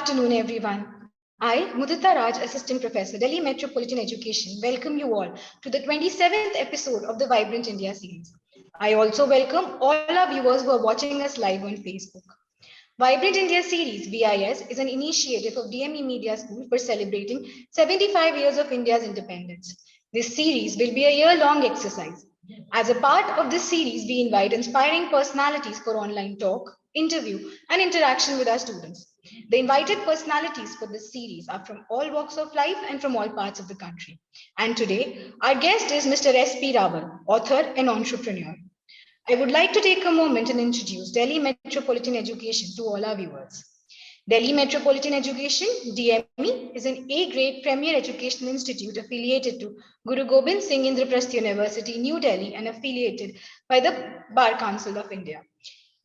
afternoon, everyone. I, Mudita Raj, Assistant Professor, Delhi Metropolitan Education, welcome you all to the 27th episode of the Vibrant India series. I also welcome all our viewers who are watching us live on Facebook. Vibrant India series, VIS, is an initiative of DME Media School for celebrating 75 years of India's independence. This series will be a year-long exercise. As a part of this series, we invite inspiring personalities for online talk, interview, and interaction with our students. The invited personalities for this series are from all walks of life and from all parts of the country. And today, our guest is Mr. S.P. Rawala, author and entrepreneur. I would like to take a moment and introduce Delhi Metropolitan Education to all our viewers. Delhi Metropolitan Education, DME, is an A-grade premier educational institute affiliated to Guru Gobind Singh Indraprasth University, New Delhi, and affiliated by the Bar Council of India.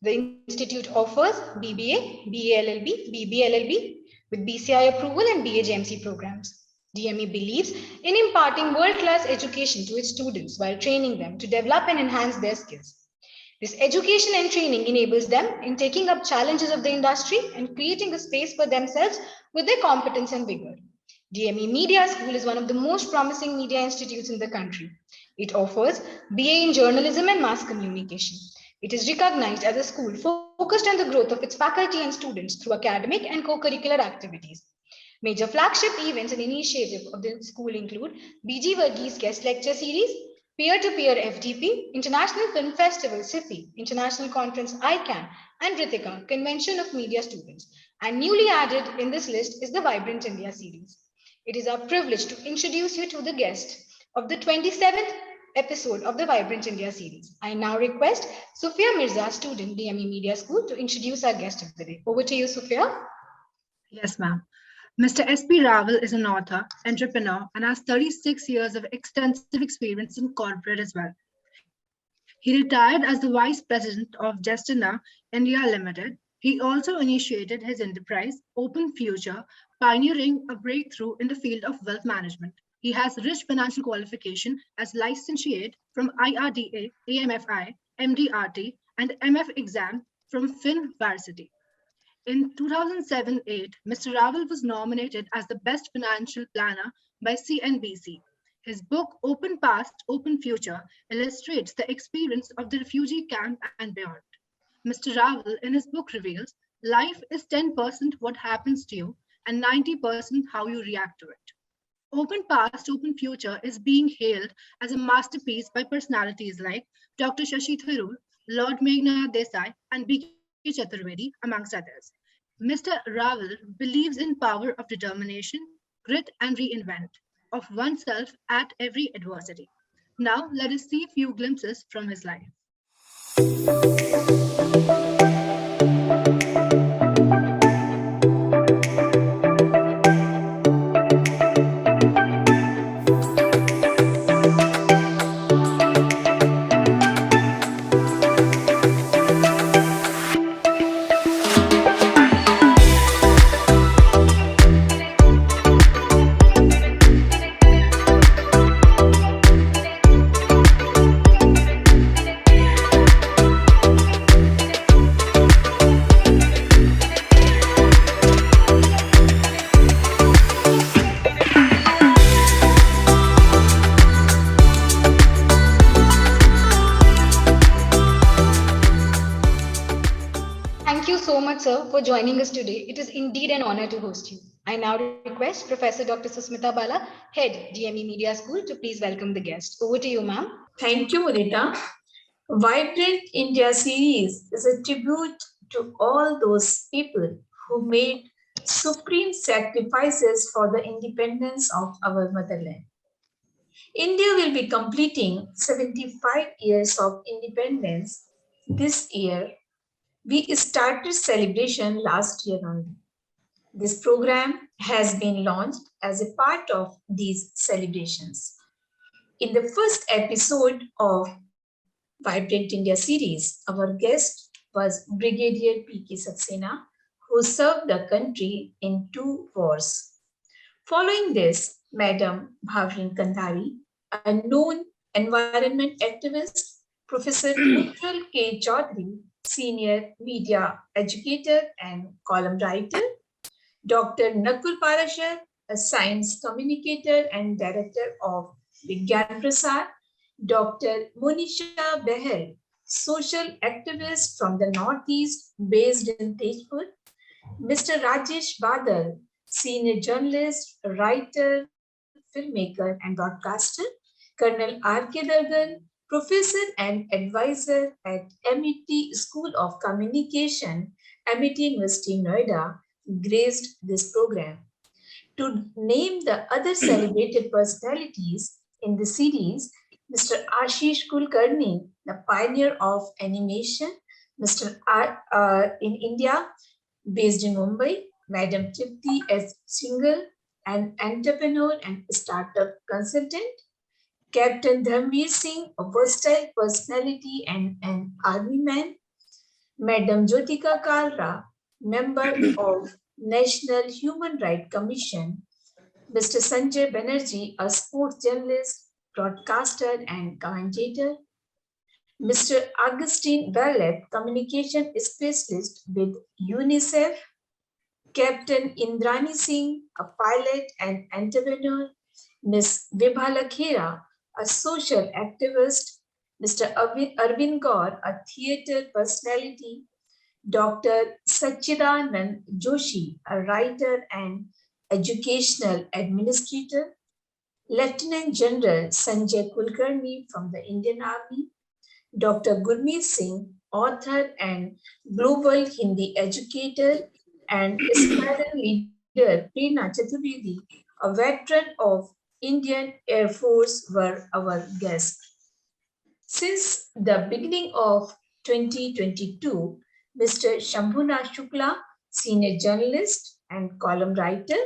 The institute offers BBA, BA-LLB, BB-LLB with BCI approval and BA-JMC programs. DME believes in imparting world-class education to its students while training them to develop and enhance their skills. This education and training enables them in taking up challenges of the industry and creating a space for themselves with their competence and vigor. DME Media School is one of the most promising media institutes in the country. It offers BA in Journalism and Mass Communication. It is recognized as a school focused on the growth of its faculty and students through academic and co-curricular activities. Major flagship events and initiatives of the school include BG Varghese Guest Lecture Series, Peer-to-Peer FDP, International Film Festival, SIFI, International Conference ICANN, and Ritika, Convention of Media Students. And newly added in this list is the Vibrant India series. It is our privilege to introduce you to the guest of the 27th episode of the Vibrant India series. I now request Sufia Mirza, student, DME Media School, to introduce our guest of the day. Over to you, Sufia. Yes, ma'am. Mr. S.P. Rawala is an author, entrepreneur, and has 36 years of extensive experience in corporate as well. He retired as the Vice President of Saxena India Limited. He also initiated his enterprise, Open Future, pioneering a breakthrough in the field of wealth management. He has rich financial qualification as licentiate from IRDA, AMFI, MDRT, and MF exam from Fin Varsity. In 2007-8, Mr. Rawala was nominated as the Best Financial Planner by CNBC. His book, Open Past, Open Future, illustrates the experience of the refugee camp and beyond. Mr. Rawala, in his book, reveals life is 10% what happens to you and 90% how you react to it. Open Past, Open Future is being hailed as a masterpiece by personalities like Dr. Shashi Tharoor, Lord Meghnad Desai, and B.K. Chaturvedi, amongst others. Mr. Rawala believes in power of determination, grit, and reinvent of oneself at every adversity. Now, let us see a few glimpses from his life. Sir, for joining us today. It is indeed an honor to host you. I now request Professor Dr. Susmita Bala, Head, DME Media School, to please welcome the guest. Over to you, ma'am. Thank you, Mudita. Vibrant India series is a tribute to all those people who made supreme sacrifices for the independence of our motherland. India will be completing 75 years of independence this year. We started celebration last year only. This program has been launched as a part of these celebrations. In the first episode of Vibrant India series, our guest was Brigadier P.K. Saxena, who served the country in 2 wars. Following this, Madam Bhavrin Kandhari, a known environment activist, Professor Ujjwal K. Chaudhary, senior media educator and column writer, Dr. Nakul Parashar, a science communicator and director of Vigyan Prasar. Dr. Monisha Behel, social activist from the Northeast based in Tejpur. Mr. Rajesh Badal, senior journalist, writer, filmmaker, and broadcaster. Colonel R.K. Dargan, professor and advisor at MIT School of Communication, MIT University, Noida, graced this program. To name the other celebrated personalities in the series, Mr. Ashish Kulkarni, the pioneer of animation, Mr. in India, based in Mumbai, Madam Tripti as single, an entrepreneur and startup consultant, Captain Dharmveer Singh, a versatile personality and an army man, Madam Jyotika Kalra, member of National Human Rights Commission, Mr. Sanjay Banerjee, a sports journalist, broadcaster, and commentator, Mr. Augustine Barlett, communication specialist with UNICEF, Captain Indrani Singh, a pilot and entrepreneur, Ms. Vibhala Khera, a social activist, Mr. Arvind Kaur, a theatre personality, Dr. Sachidanand Joshi, a writer and educational administrator, Lieutenant General Sanjay Kulkarni from the Indian Army, Dr. Gurmeet Singh, author and global Hindi educator, and aspiring leader Prerna Chaturvedi, a veteran of Indian Air Force, were our guests. Since the beginning of 2022, Mr. Shambhuna Shukla, senior journalist and column writer,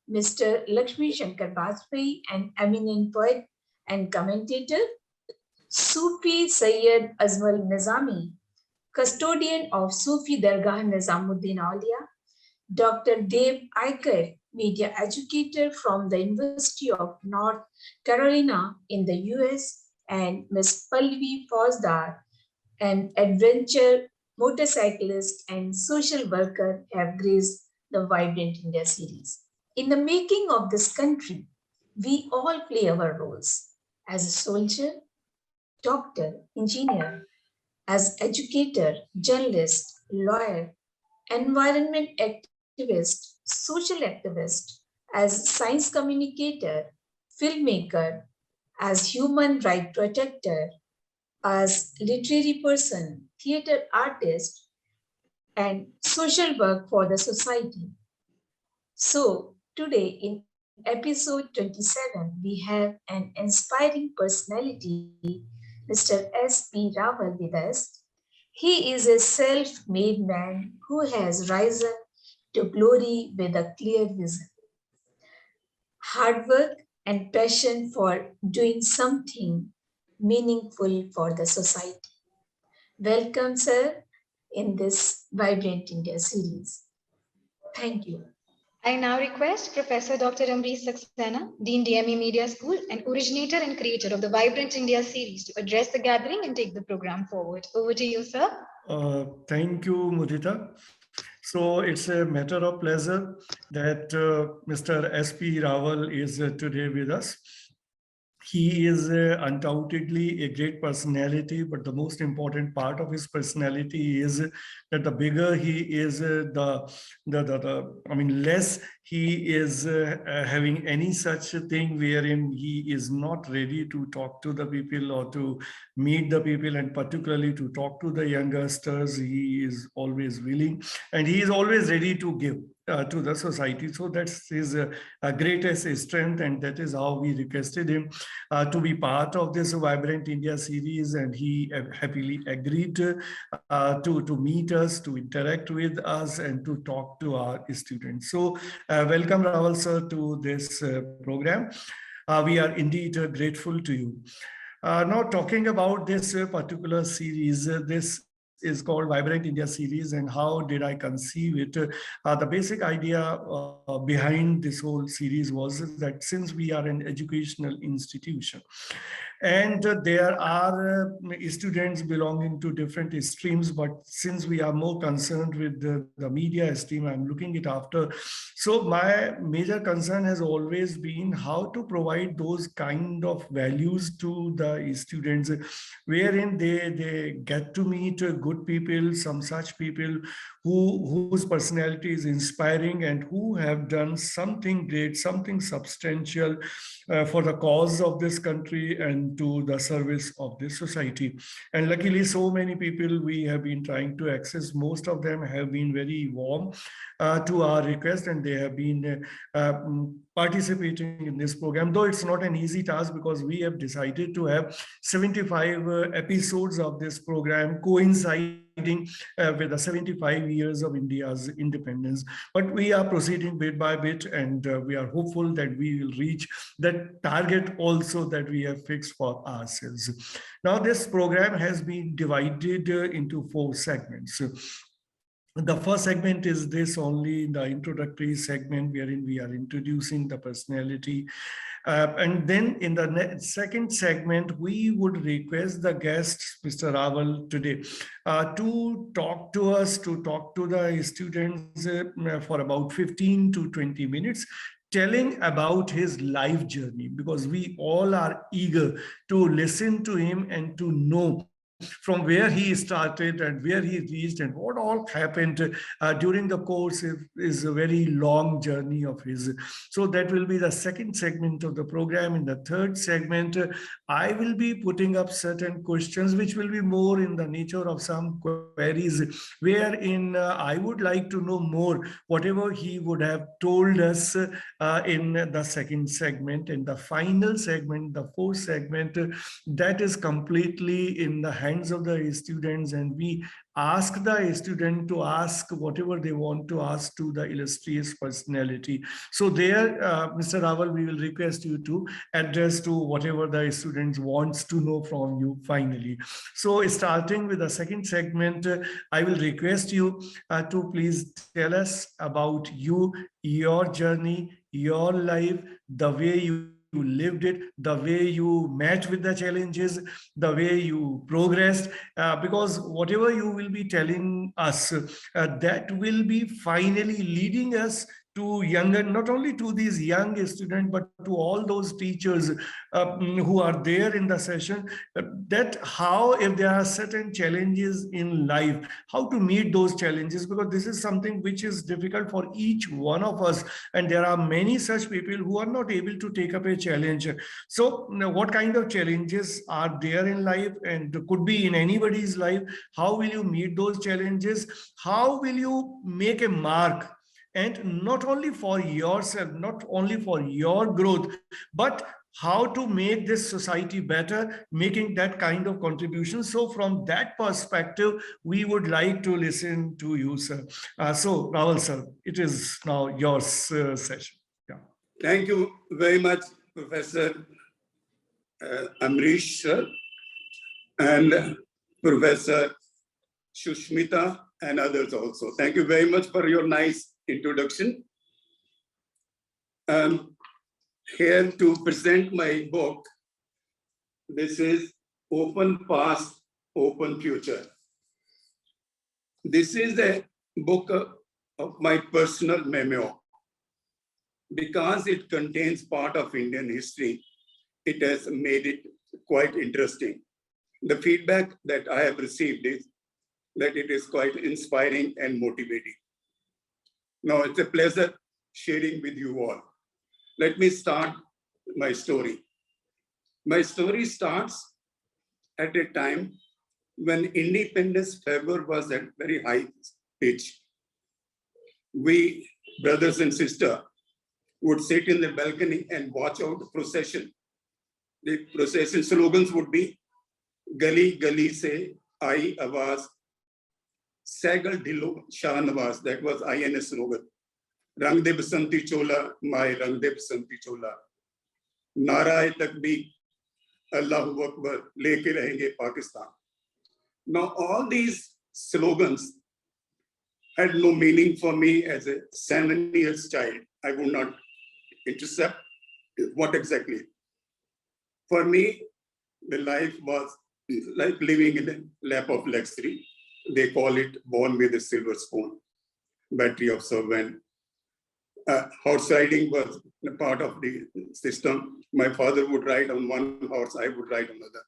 Mr. Lakshmi Shankar Bajpai, an eminent poet and commentator, Sufi Sayyid Azmal Nizami, custodian of Sufi Dargah Nizamuddin Aulia, Dr. Dev Aikar, media educator from the University of North Carolina in the US, and Ms. Pallavi Fauzdar, an adventure motorcyclist and social worker, have graced the Vibrant India series. In the making of this country, we all play our roles as a soldier, doctor, engineer, as educator, journalist, lawyer, environment activist, social activist, as science communicator, filmmaker, as human right protector, as literary person, theater artist, and social work for the society. So today in episode 27, we have an inspiring personality, Mr. S.P. Rawal with us. He is a self-made man who has risen to glory with a clear vision, hard work, and passion for doing something meaningful for the society. Welcome, sir, in this Vibrant India series. Thank you. I now request Professor Dr. Ambrish Saxena, Dean DME Media School and originator and creator of the Vibrant India series, to address the gathering and take the program forward. Over to you, sir. Thank you, Mudita. So it's a matter of pleasure that Mr. S.P. Rawal is today with us. He is undoubtedly a great personality, but the most important part of his personality is that the bigger he is, less he is having any such thing wherein he is not ready to talk to the people or to meet the people, and particularly to talk to the youngsters. He is always willing, and he is always ready to give to the society. So that's his greatest strength, and that is how we requested him to be part of this Vibrant India series, and he happily agreed to meet us, to interact with us, and to talk to our students. So welcome, Rawal sir, to this program. We are indeed grateful to you. Now, talking about this particular series, this is called Vibrant India series, and how did I conceive it? The basic idea behind this whole series was that since we are an educational institution, and there are students belonging to different streams, but since we are more concerned with the media stream, I'm looking it after. So my major concern has always been how to provide those kind of values to the students, wherein they get to meet good people, some such people whose personality is inspiring and who have done something great, something substantial for the cause of this country and to the service of this society. And luckily, so many people we have been trying to access, most of them have been very warm to our request, and they have been participating in this program, though it's not an easy task because we have decided to have 75 episodes of this program coinciding with the 75 years of India's independence. But we are proceeding bit by bit, and we are hopeful that we will reach that target also that we have fixed for ourselves. Now, this program has been divided into 4 segments. The first segment is this only, the introductory segment, wherein we are introducing the personality. And then in the second segment, we would request the guest, Mr. Rawal, today to talk to us, to talk to the students for about 15 to 20 minutes, telling about his life journey, because we all are eager to listen to him and to know from where he started and where he reached and what all happened during the course is a very long journey of his. So that will be the second segment of the program. In the third segment, I will be putting up certain questions which will be more in the nature of some queries, wherein I would like to know more whatever he would have told us in the second segment. And the final segment, the fourth segment, that is completely in the hands of the students, and we ask the student to ask whatever they want to ask to the illustrious personality. So there, Mr. Rawal, we will request you to address to whatever the students wants to know from you finally. So starting with the second segment, I will request you to please tell us about you, your journey, your life, the way you lived it, the way you met with the challenges, the way you progressed, because whatever you will be telling us, that will be finally leading us to younger, not only to these young students, but to all those teachers who are there in the session, that how, if there are certain challenges in life, how to meet those challenges, because this is something which is difficult for each one of us. And there are many such people who are not able to take up a challenge. So what kind of challenges are there in life, and could be in anybody's life? How will you meet those challenges? How will you make a mark? And not only for yourself, not only for your growth, but how to make this society better, making that kind of contribution. So from that perspective, we would like to listen to you, sir. So Rawal, sir, it is now your session. Yeah. Thank you very much, Professor Amrish, sir, and Professor Shushmita and others also. Thank you very much for your nice introduction. Here to present my book. This is Open Past, Open Future. This is a book of my personal memoir. Because it contains part of Indian history, it has made it quite interesting. The feedback that I have received is that it is quite inspiring and motivating. Now, it's a pleasure sharing with you all. Let me start my story. My story starts at a time when independence fervor was at very high pitch. We, brothers and sisters, would sit in the balcony and watch out the procession. The procession slogans would be Gali Gali Se Ai Awaz, Sagal Dilo Shah Nawaz, that was INS slogan. Rang de Basanti Chola, my Rang de Basanti Chola. Narae Takbir, Allahu Akbar, Leke Rahenge Pakistan. Now all these slogans had no meaning for me as a 7-year child. I would not intercept what exactly. For me, the life was like living in a lap of luxury. They call it born with a silver spoon, battery of servant. Horse riding was a part of the system. My father would ride on one horse, I would ride on another.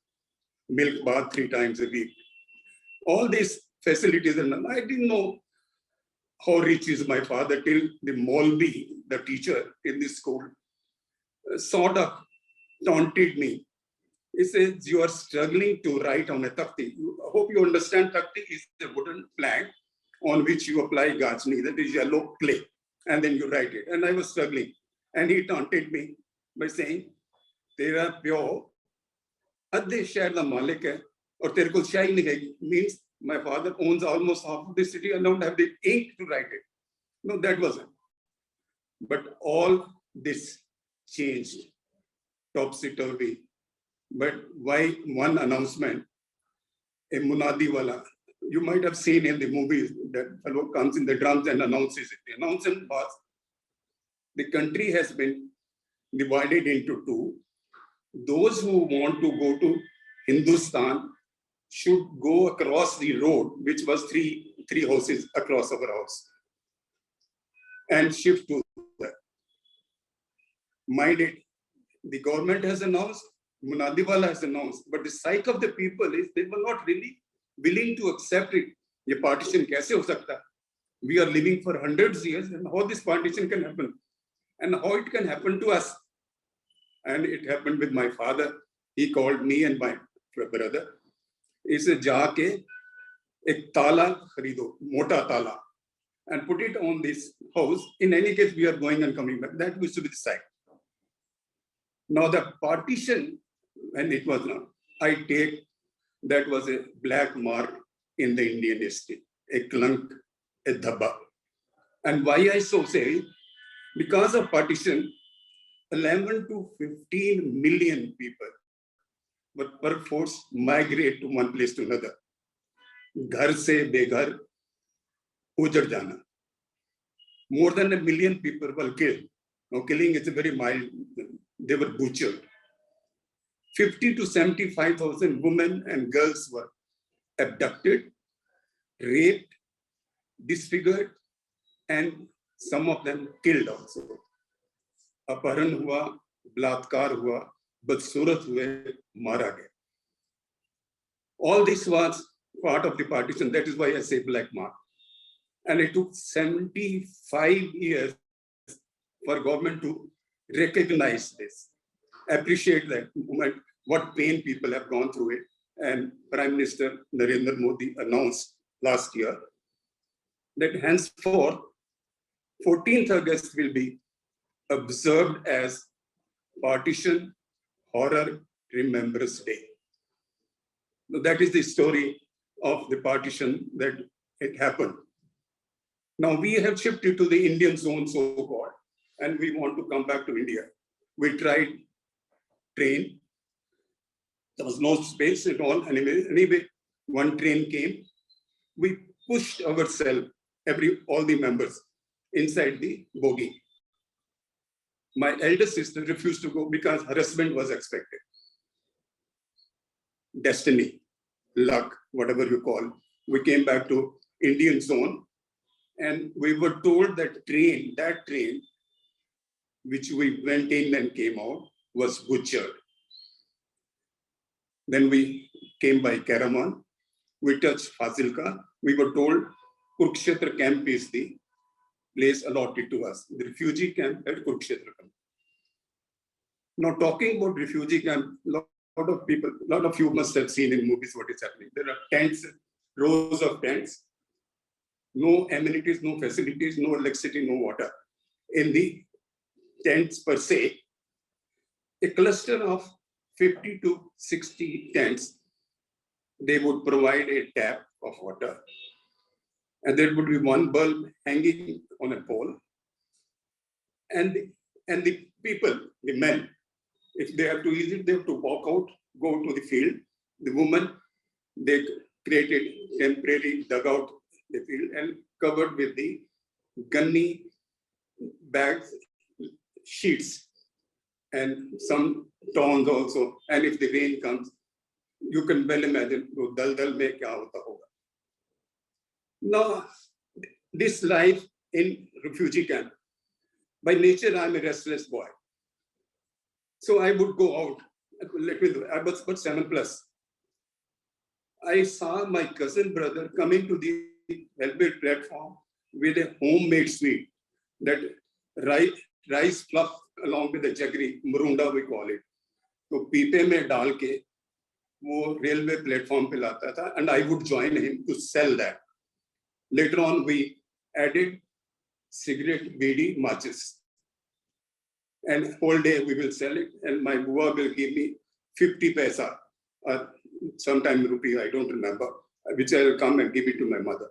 Milk bath 3 times a week. All these facilities, and I didn't know how rich is my father till the Molvi, the teacher in this school, sort of taunted me. He says, you are struggling to write on a takti. I hope you understand takti is a wooden plank on which you apply gajni, that is yellow clay, and then you write it. And I was struggling. And he taunted me by saying, Tera pyo, adhe shahar da malik hai, aur tere ko shahi nahi hai, means my father owns almost half of the city and don't have the ink to write it. No, that wasn't. But all this changed, topsy-turvy. But why one announcement, a Munadi wala, you might have seen in the movies that fellow comes in the drums and announces it. The announcement was, the country has been divided into 2. Those who want to go to Hindustan should go across the road, which was three houses across our house, and shift to that. Mind it, the government has announced, Munadiwala has announced, but the psyche of the people is they were not really willing to accept it. Ye partition kaise ho sakta? We are living for hundreds of years, and how this partition can happen, and how it can happen to us. And it happened with my father. He called me and my brother. He said, "Jaake ek tala kharido, mota tala, and put it on this house. In any case, we are going and coming back." That used to be the site. Now the partition, when it was now, I take that was a black mark in the Indian history, a clunk, a dhabba. And why I so say, because of partition, 11 to 15 million people were perforce migrate to one place to another. Ghar se beghar, ujad jana. More than 1 million people were killed. Now killing is a very mild, they were butchered. 50 to 75,000 women and girls were abducted, raped, disfigured, and some of them killed also. अपहरण हुआ, बलात्कार हुआ, बदसूरत हुए, मारा गया. All this was part of the partition. That is why I say black mark. And it took 75 years for government to recognize this, appreciate that moment, what pain people have gone through it. And Prime Minister Narendra Modi announced last year that henceforth, 14th August will be observed as Partition Horror Remembrance Day. So that is the story of the partition that it happened. Now we have shifted to the Indian zone, so-called, and we want to come back to India. We tried train. There was no space at all. Anyway, one train came. We pushed ourselves, all the members, inside the bogie. My elder sister refused to go because her husband was expected. Destiny, luck, whatever you call. We came back to Indian zone, and we were told that train, which we went in and came out, was butchered. Then we came by Karaman. We touched Fazilka. We were told Kurukshetra camp is the place allotted to us, the refugee camp at Kurukshetra camp. Now, talking about refugee camp, a lot of you must have seen in movies what is happening. There are tents, rows of tents, no amenities, no facilities, no electricity, no water. In the tents per se, a cluster of 50 to 60 tents, they would provide a tap of water. And there would be one bulb hanging on a pole. And the people, the men, if they have to use it, they have to walk out, go to the field. The women, they created temporary dugout in the field and covered with the gunny bags, sheets, and some towns also. And if the rain comes, you can well imagine wo dal mein kya hota hoga. Now, this life in refugee camp, by nature I'm a restless boy. So I would go out. I was about 7+. I saw my cousin brother coming to the railway platform with a homemade sweet, that rice fluff along with the jaggery, murunda we call it. So पीपे में डाल के वो railway platform पे लाता था, and I would join him to sell that. Later on, we added cigarette, bidi, matches. And whole day we will sell it, and my bua will give me 50 paisa, or sometime rupee, I don't remember, which I will come and give it to my mother.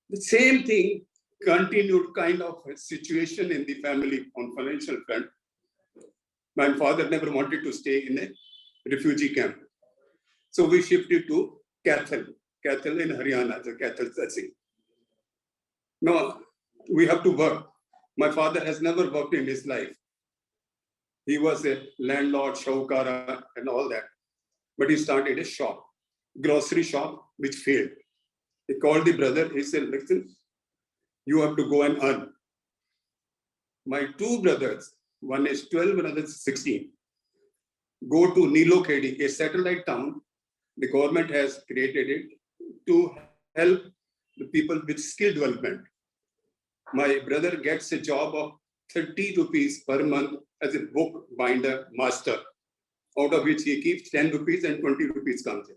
The same thing continued kind of a situation in the family on financial front. My father never wanted to stay in a refugee camp. So we shifted to Kathal in Haryana, the Kathal Sasi. Now, we have to work. My father has never worked in his life. He was a landlord, shaukara, and all that. But he started a shop, grocery shop, which failed. He called the brother, he said, listen, you have to go and earn. My two brothers, one is 12, another is 16, go to Nilokhedi, a satellite town. The government has created it to help the people with skill development. My brother gets a job of 30 rupees per month as a book binder master, out of which he keeps 10 rupees and 20 rupees comes in.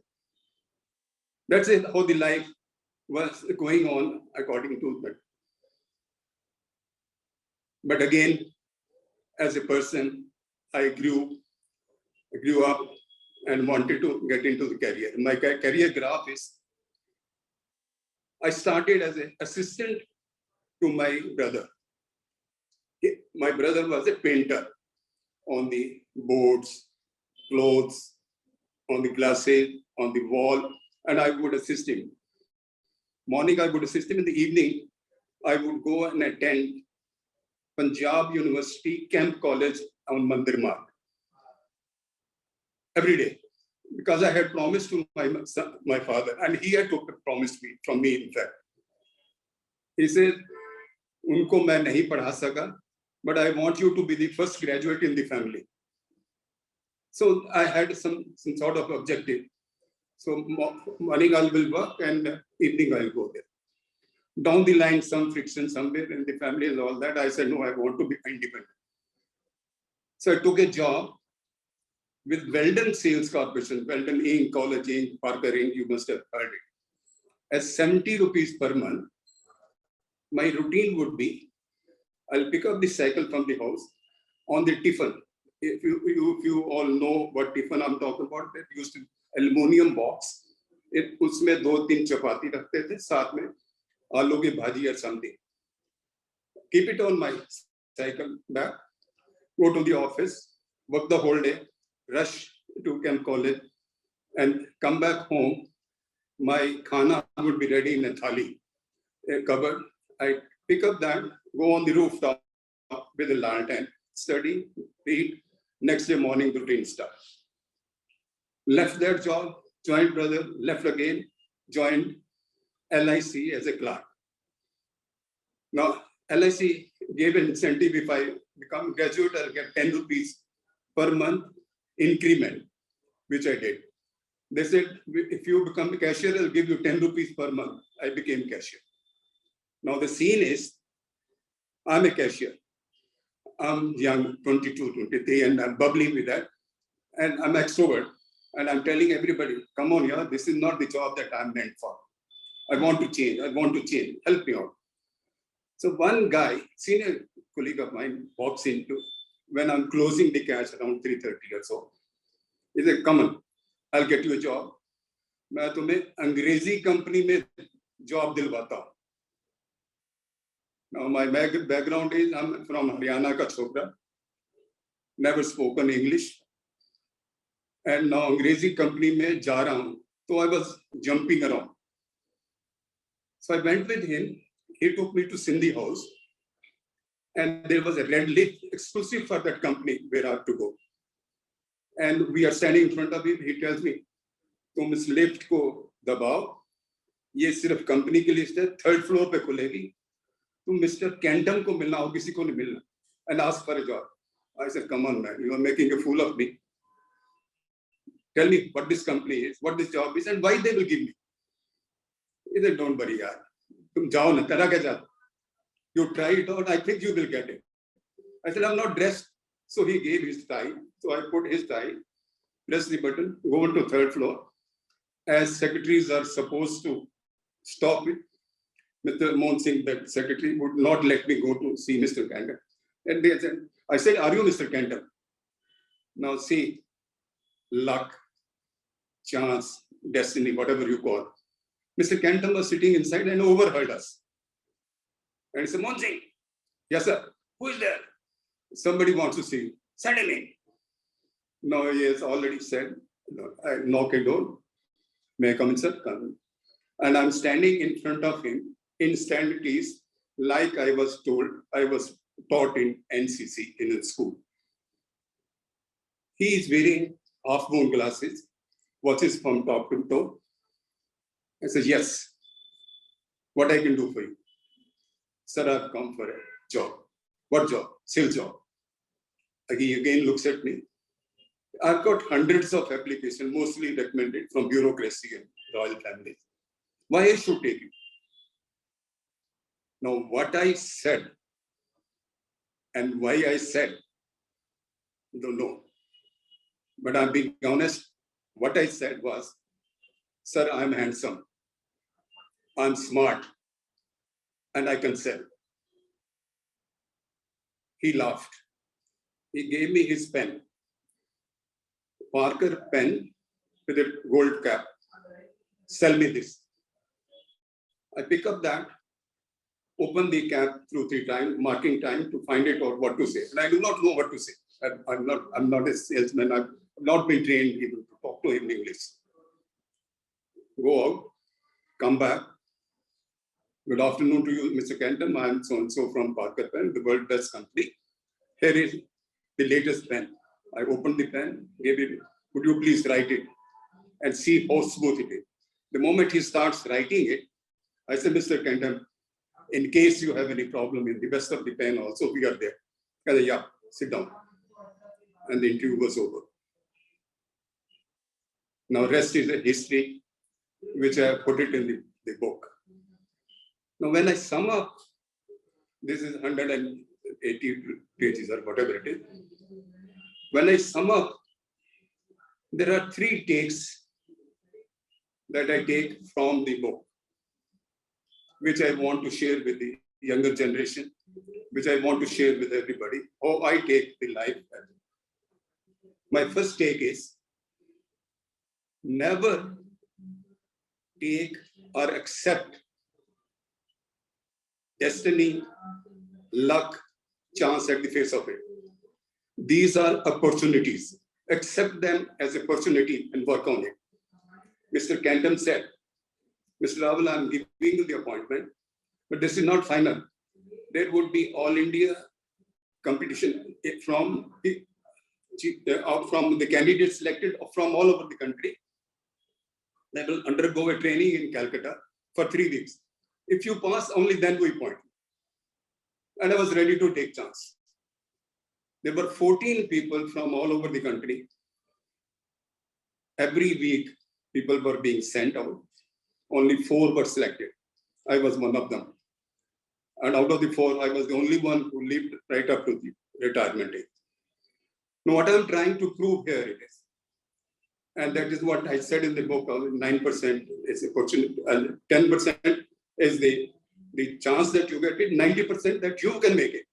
That's it, how the life was going on according to that. But again, as a person, I grew up and wanted to get into the career. My career graph is, I started as an assistant to my brother. My brother was a painter on the boards, clothes, on the glasses, on the wall, and I would assist him. Morning, I would assist him. In the evening, I would go and attend Punjab University Camp College on Mandir Marg every day, because I had promised to my father, and he had promised from me, in fact. He said, unko main nahi padha saka, but I want you to be the first graduate in the family. So I had some sort of objective. So morning I will work and evening I will go there. Down the line, some friction somewhere in the family and all that, I said, no, I want to be independent. So I took a job with Weldon Sales Corporation, Weldon Inc., College Inc., Parker Inc., you must have heard it. At 70 rupees per month, my routine would be, I'll pick up the cycle from the house on the tiffin. If you all know what tiffin I'm talking about, that used to aluminum box. उसमें 2-3 चपाती रखते थे, साथ में आलू की भाजी or something. Keep it on my cycle back, go to the office, work the whole day, rush to Camp College, and come back home. My khana would be ready in a thali, a cupboard. I pick up that, go on the rooftop with a lantern, study, read. Next day morning, routine starts. Left that job, joined brother, left again, joined LIC as a clerk. Now, LIC gave an incentive. If I become graduate, I'll get 10 rupees per month increment, which I did. They said, if you become a cashier, I'll give you 10 rupees per month. I became cashier. Now the scene is, I'm a cashier. I'm young, 22, 23, and I'm bubbling with that. And I'm extrovert. And I'm telling everybody, come on, yeah, this is not the job that I'm meant for. I want to change. Help me out. So one guy, senior colleague of mine, walks into, when I'm closing the cash around 3:30 or so. He said, come on, I'll get you a job. मैं तुम्हें अंग्रेजी company में job दिलवाता हूँ. Now my background is, I'm from Haryana का छोकरा, never spoken English, and now अंग्रेजी company में जा रहा हूँ. So I was jumping around. So I went with him. He took me to Sindhi House. And there was a red lift exclusive for that company where I have to go. And we are standing in front of him. He tells me, तुम इस lift को दबाओ, ये सिर्फ company की list है, 3rd floor पे खुलेगी, तुम मिस्टर कैंटम को मिलना हो, किसी को नहीं मिलना, and ask for a job. I said, come on man, you are making a fool of me. Tell me what this company is, what this job is, and why they will give me. He said, don't worry yaar, तुम जाओ ना, करा क्या जाओ? You try it out, I think you will get it. I said, I'm not dressed. So he gave his tie. So I put his tie, press the button, go on to 3rd floor. As secretaries are supposed to stop it, Mr. Mohan Singh, that secretary, would not let me go to see Mr. Kantam. And they said, I said, are you Mr. Kantam? Now see, luck, chance, destiny, whatever you call. Mr. Kantam was sitting inside and overheard us. And he said, Mohan Singh, yes sir, who is there? Somebody wants to see you. Send him in. No, he has already said, I knock a door. May I come in, sir? Come. And I'm standing in front of him in standards like I was taught in NCC in a school. He is wearing half-moon glasses, watches from top to toe. I said, yes. What I can do for you? Sir, I've come for a job. What job? Sales job. He again looks at me. I've got hundreds of applications, mostly recommended from bureaucracy and royal families. Why I should take you? Now, what I said and why I said, don't know. But I'm being honest. What I said was, sir, I'm handsome. I'm smart. And I can sell. He laughed. He gave me his pen. Parker pen with a gold cap. Sell me this. I pick up that, open the cap through 3 times, marking time to find it or what to say. And I do not know what to say. I'm not a salesman. I've not been trained even to talk to him in English. Go out, come back. Good afternoon to you, Mr. Kantam. I'm so-and-so from Parker Pen, the world best company. Here is the latest pen. I opened the pen, gave it, would you please write it and see how smooth it is. The moment he starts writing it, I said, Mr. Kantam, in case you have any problem in the best of the pen also, we are there. I said, yeah, sit down. And the interview was over. Now rest is a history, which I have put it in the book. Now when I sum up, this is 180 pages or whatever it is. When I sum up, there are 3 takes that I take from the book, which I want to share with the younger generation, which I want to share with everybody, how I take the life. My first take is, never take or accept destiny, luck, chance at the face of it. These are opportunities. Accept them as an opportunity and work on it. Mr. Kantam said, Mr. Rawala, I'm giving you the appointment, but this is not final. There would be all India competition from the candidates selected from all over the country. They will undergo a training in Calcutta for 3 weeks. If you pass, only then we appoint. And I was ready to take chance. There were 14 people from all over the country. Every week, people were being sent out. Only 4 were selected. I was one of them. And out of the 4, I was the only one who lived right up to the retirement age. Now, what I'm trying to prove here it is, and that is what I said in the book, 9% is opportunity, 10% is the chance that you get it, 90% that you can make it.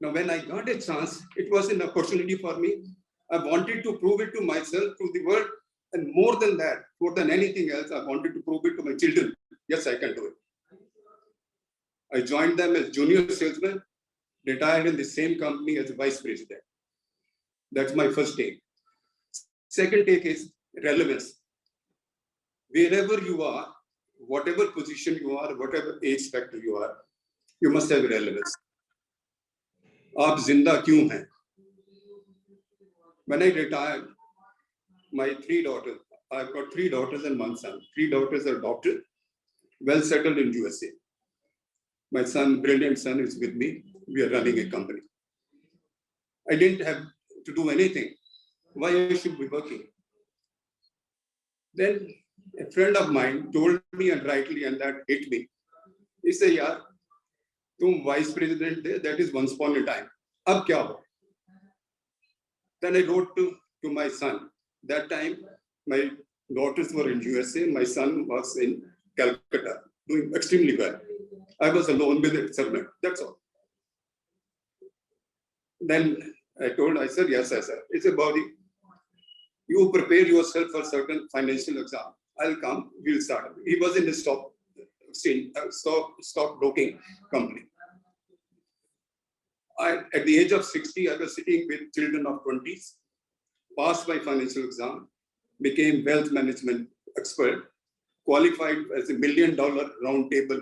Now, when I got a chance, it was an opportunity for me. I wanted to prove it to myself, to the world, and more than that, more than anything else, I wanted to prove it to my children. Yes, I can do it. I joined them as junior salesman, retired in the same company as a vice president. That's my first take. Second take is relevance. wherever you are, whatever position you are, whatever age factor you are, you must have relevance. आप जिंदा क्यों हैं? When I retired, my 3 daughters, I've got 3 daughters and 1 son. 3 daughters are doctors, well settled in USA. My son, brilliant son, is with me. We are running a company. I didn't have to do anything. Why I should be working? Then a friend of mine told me, and rightly, and that hit me. He said, "Yeah, तुम vice president थे, that is once upon a time. अब क्या हो?" Then I wrote to my son. That time, my daughters were in USA. My son was in Calcutta, doing extremely well. I was alone with a servant. That's all. Then I said, "Yes, sir. It's about you prepare yourself for certain financial exam. I'll come. We'll start." He was in the stock broking company. At the age of 60, I was sitting with children of 20s, passed my financial exam, became wealth management expert, qualified as a $1 million round table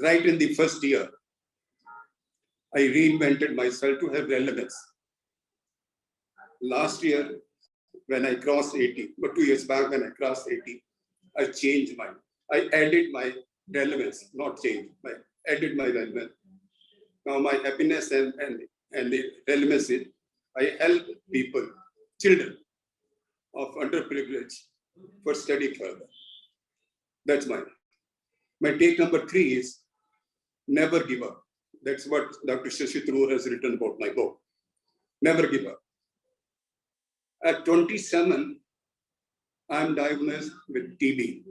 right in the first year. I reinvented myself to have relevance. Last year, when I crossed 80, but 2 years back when I crossed 80, I changed I added my relevance, not changed, I added my relevance. Now my happiness and the relevance is, I help people, children of underprivileged for study further. That's mine. My take number 3 is never give up. That's what Dr. Shashi Tharoor has written about my book. Never give up. At 27, I'm diagnosed with TB.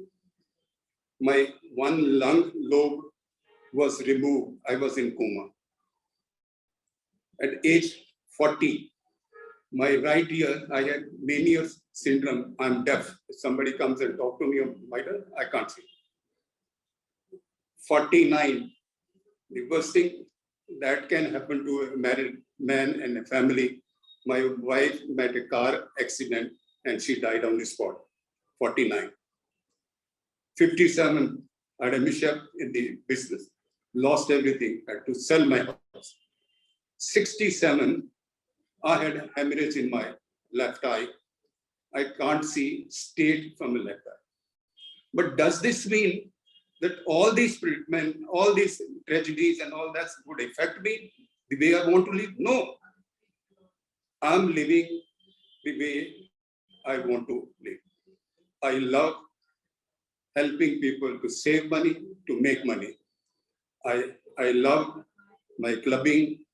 My 1 lung lobe was removed. I was in coma. At age 40, my right ear, I had Meniere's syndrome. I'm deaf. If somebody comes and talk to me on my turn, I can't see. 49, the worst thing that can happen to a married man and a family. My wife met a car accident and she died on the spot. 49. 57, I had a mishap in the business, lost everything, had to sell my house. 67, I had hemorrhage in my left eye. I can't see straight from the left eye. But does this mean that all these treatment, all these tragedies and all that would affect me the way I want to live? No. I'm living the way I want to live. I love helping people to save money, to make money. I love my clubbing,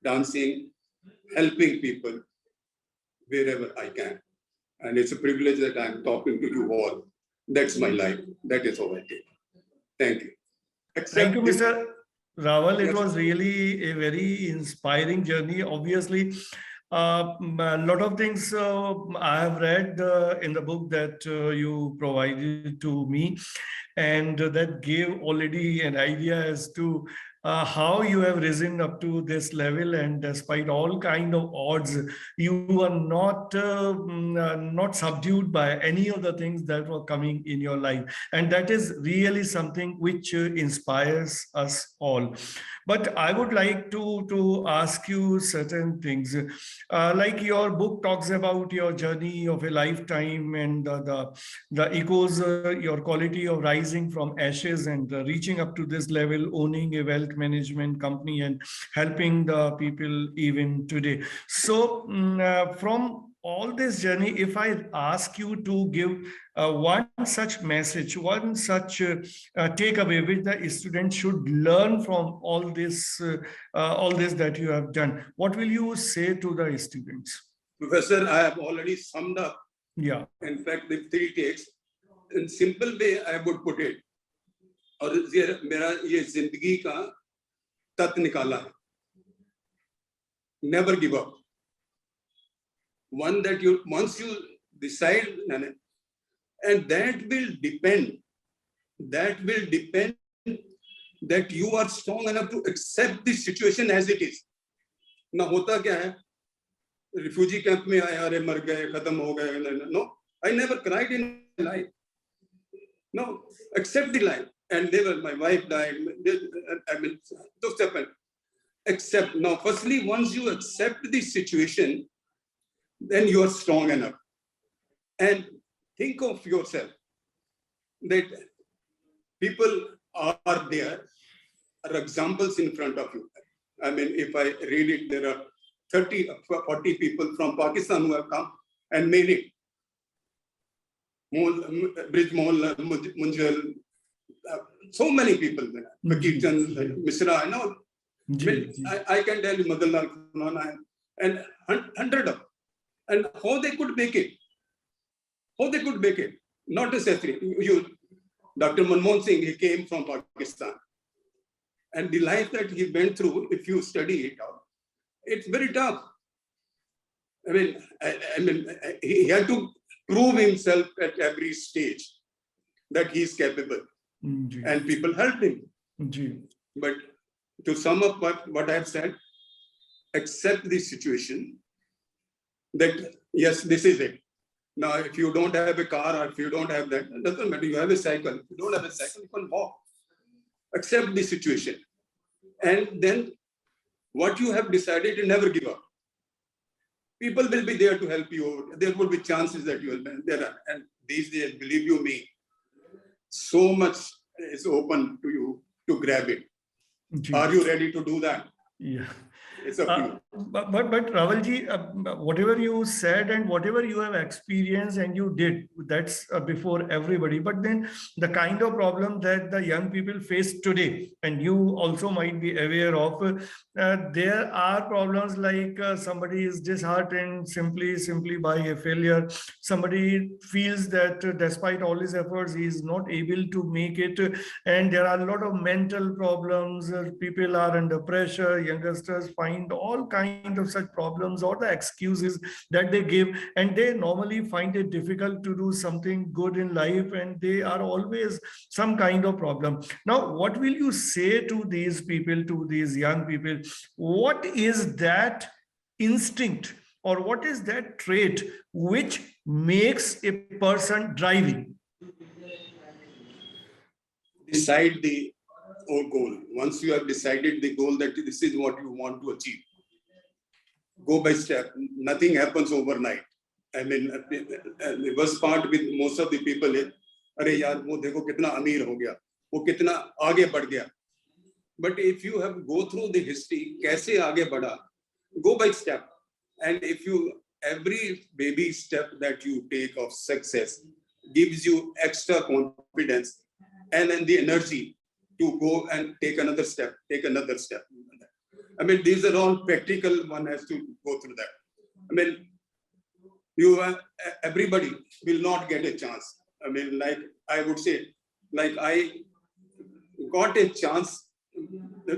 dancing, helping people wherever I can. And it's a privilege that I'm talking to you all. That's my life. That is how I take. Thank you. Thank you, Mr. Rawal. It Yes. was really a very inspiring journey. Obviously, a lot of things I have read in the book that you provided to me, and that gave already an idea as to how you have risen up to this level, and despite all kind of odds, you are not subdued by any of the things that were coming in your life, and that is really something which inspires us all. But I would like to ask you certain things. Like your book talks about your journey of a lifetime and the echoes your quality of rising from ashes and reaching up to this level, owning a wealth management company and helping the people even today. So from all this journey, if I ask you to give one such message, one such takeaway which the student should learn from all this that you have done, what will you say to the students? Professor, I have already summed up. Yeah. In fact, the 3 takes. In simple way, I would put it. और मेरा ये जिंदगी का तत्व निकाला है. Never give up. One that once you decide, and that will depend that you are strong enough to accept the situation as it is. ना होता क्या है? Refugee camp में आया, अरे मर गए, खत्म हो गए. No, I never cried in my life. No, accept the life. And they were, my wife died. Those happened. Accept. Now, firstly, once you accept the situation, then you are strong enough. And think of yourself that people are there, are examples in front of you. I mean, if I read it, there are 30, 40 people from Pakistan who have come and made it. Bridge Mohal, Munjal, so many people there. Bakirchan, Misra, I know. I can tell you Madalal Khurana and 100 of, and how they could make it. How they could make it. Not necessarily. Dr. Manmohan Singh, he came from Pakistan. And the life that he went through, if you study it out, it's very tough. I mean, he had to prove himself at every stage that he is capable. And people helped him. But to sum up what I have said, accept the situation that, yes, this is it. Now, if you don't have a car or if you don't have that, it doesn't matter. You have a cycle. If you don't have a cycle, you can walk. Accept the situation. And then what you have decided, you never give up. People will be there to help you. There will be chances that you will be there. And these days, believe you me, so much is open to you to grab it. Are you ready to do that? Yeah. It's up to you. But Rawalji, whatever you said and whatever you have experienced and you did, that's before everybody. But then the kind of problem that the young people face today, and you also might be aware of, there are problems like somebody is disheartened simply by a failure. Somebody feels that despite all his efforts, he is not able to make it. And there are a lot of mental problems. People are under pressure. Youngsters find all kinds of such problems or the excuses that they give, and they normally find it difficult to do something good in life, and they are always some kind of problem. Now, what will you say to these people, to these young people? What is that instinct or what is that trait which makes a person driving? Decide the goal. Once you have decided the goal that this is what you want to achieve, go by step. Nothing happens overnight. I mean, the worst part with most of the people is, "Arey yaar, wo dekho kitna ameer ho gaya, wo kitna aage badh gaya." But if you have go through the history, kaise aage badha, go by step. And if you, every baby step that you take of success gives you extra confidence and then the energy to go and take another step, I mean, these are all practical. One has to go through that. I mean, everybody will not get a chance. I mean, like I would say, like I got a chance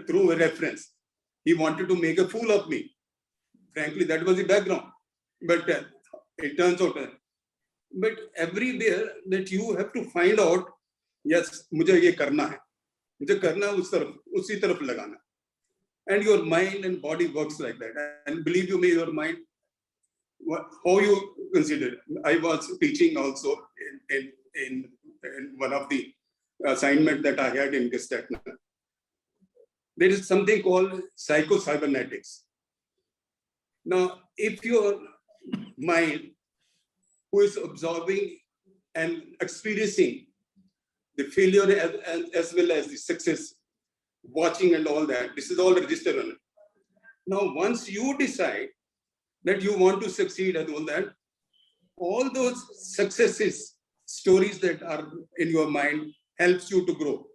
through a reference. He wanted to make a fool of me. Frankly, that was the background. But it turns out, but everywhere that you have to find out, yes, मुझे ये करना है, मुझे करना है उसी तरफ लगाना. And your mind and body works like that. And believe you me, your mind, how you consider. I was teaching also in one of the assignments that I had in Gestetna. There is something called psycho-cybernetics. Now, if your mind, who is observing and experiencing the failure as well as the success, watching and all that, this is all registered on it. Now, once you decide that you want to succeed and all that, all those successes, stories that are in your mind helps you to grow.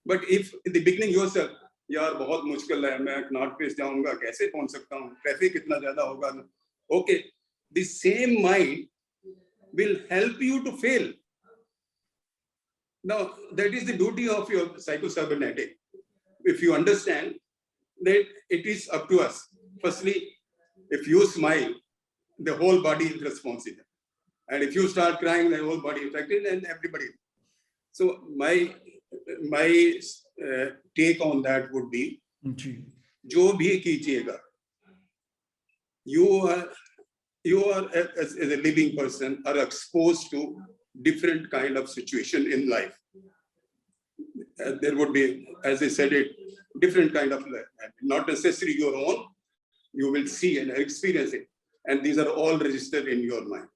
But if in the beginning yourself, यार बहुत मुश्किल है, मैं north पे जाऊंगा, कैसे पहुंच सकता हूँ, ट्रैफिक कितना ज्यादा होगा, okay, the same mind will help you to fail. Now, that is the duty of your psycho-cybernetic. If you understand that it is up to us. Firstly, if you smile, the whole body is responsive. And if you start crying, the whole body is affected and everybody. So my take on that would be, जो भी कीजिएगा, you are as a living person are exposed to different kind of situation in life. There would be, as I said it, different kind of life, not necessarily your own. You will see and experience it. And these are all registered in your mind.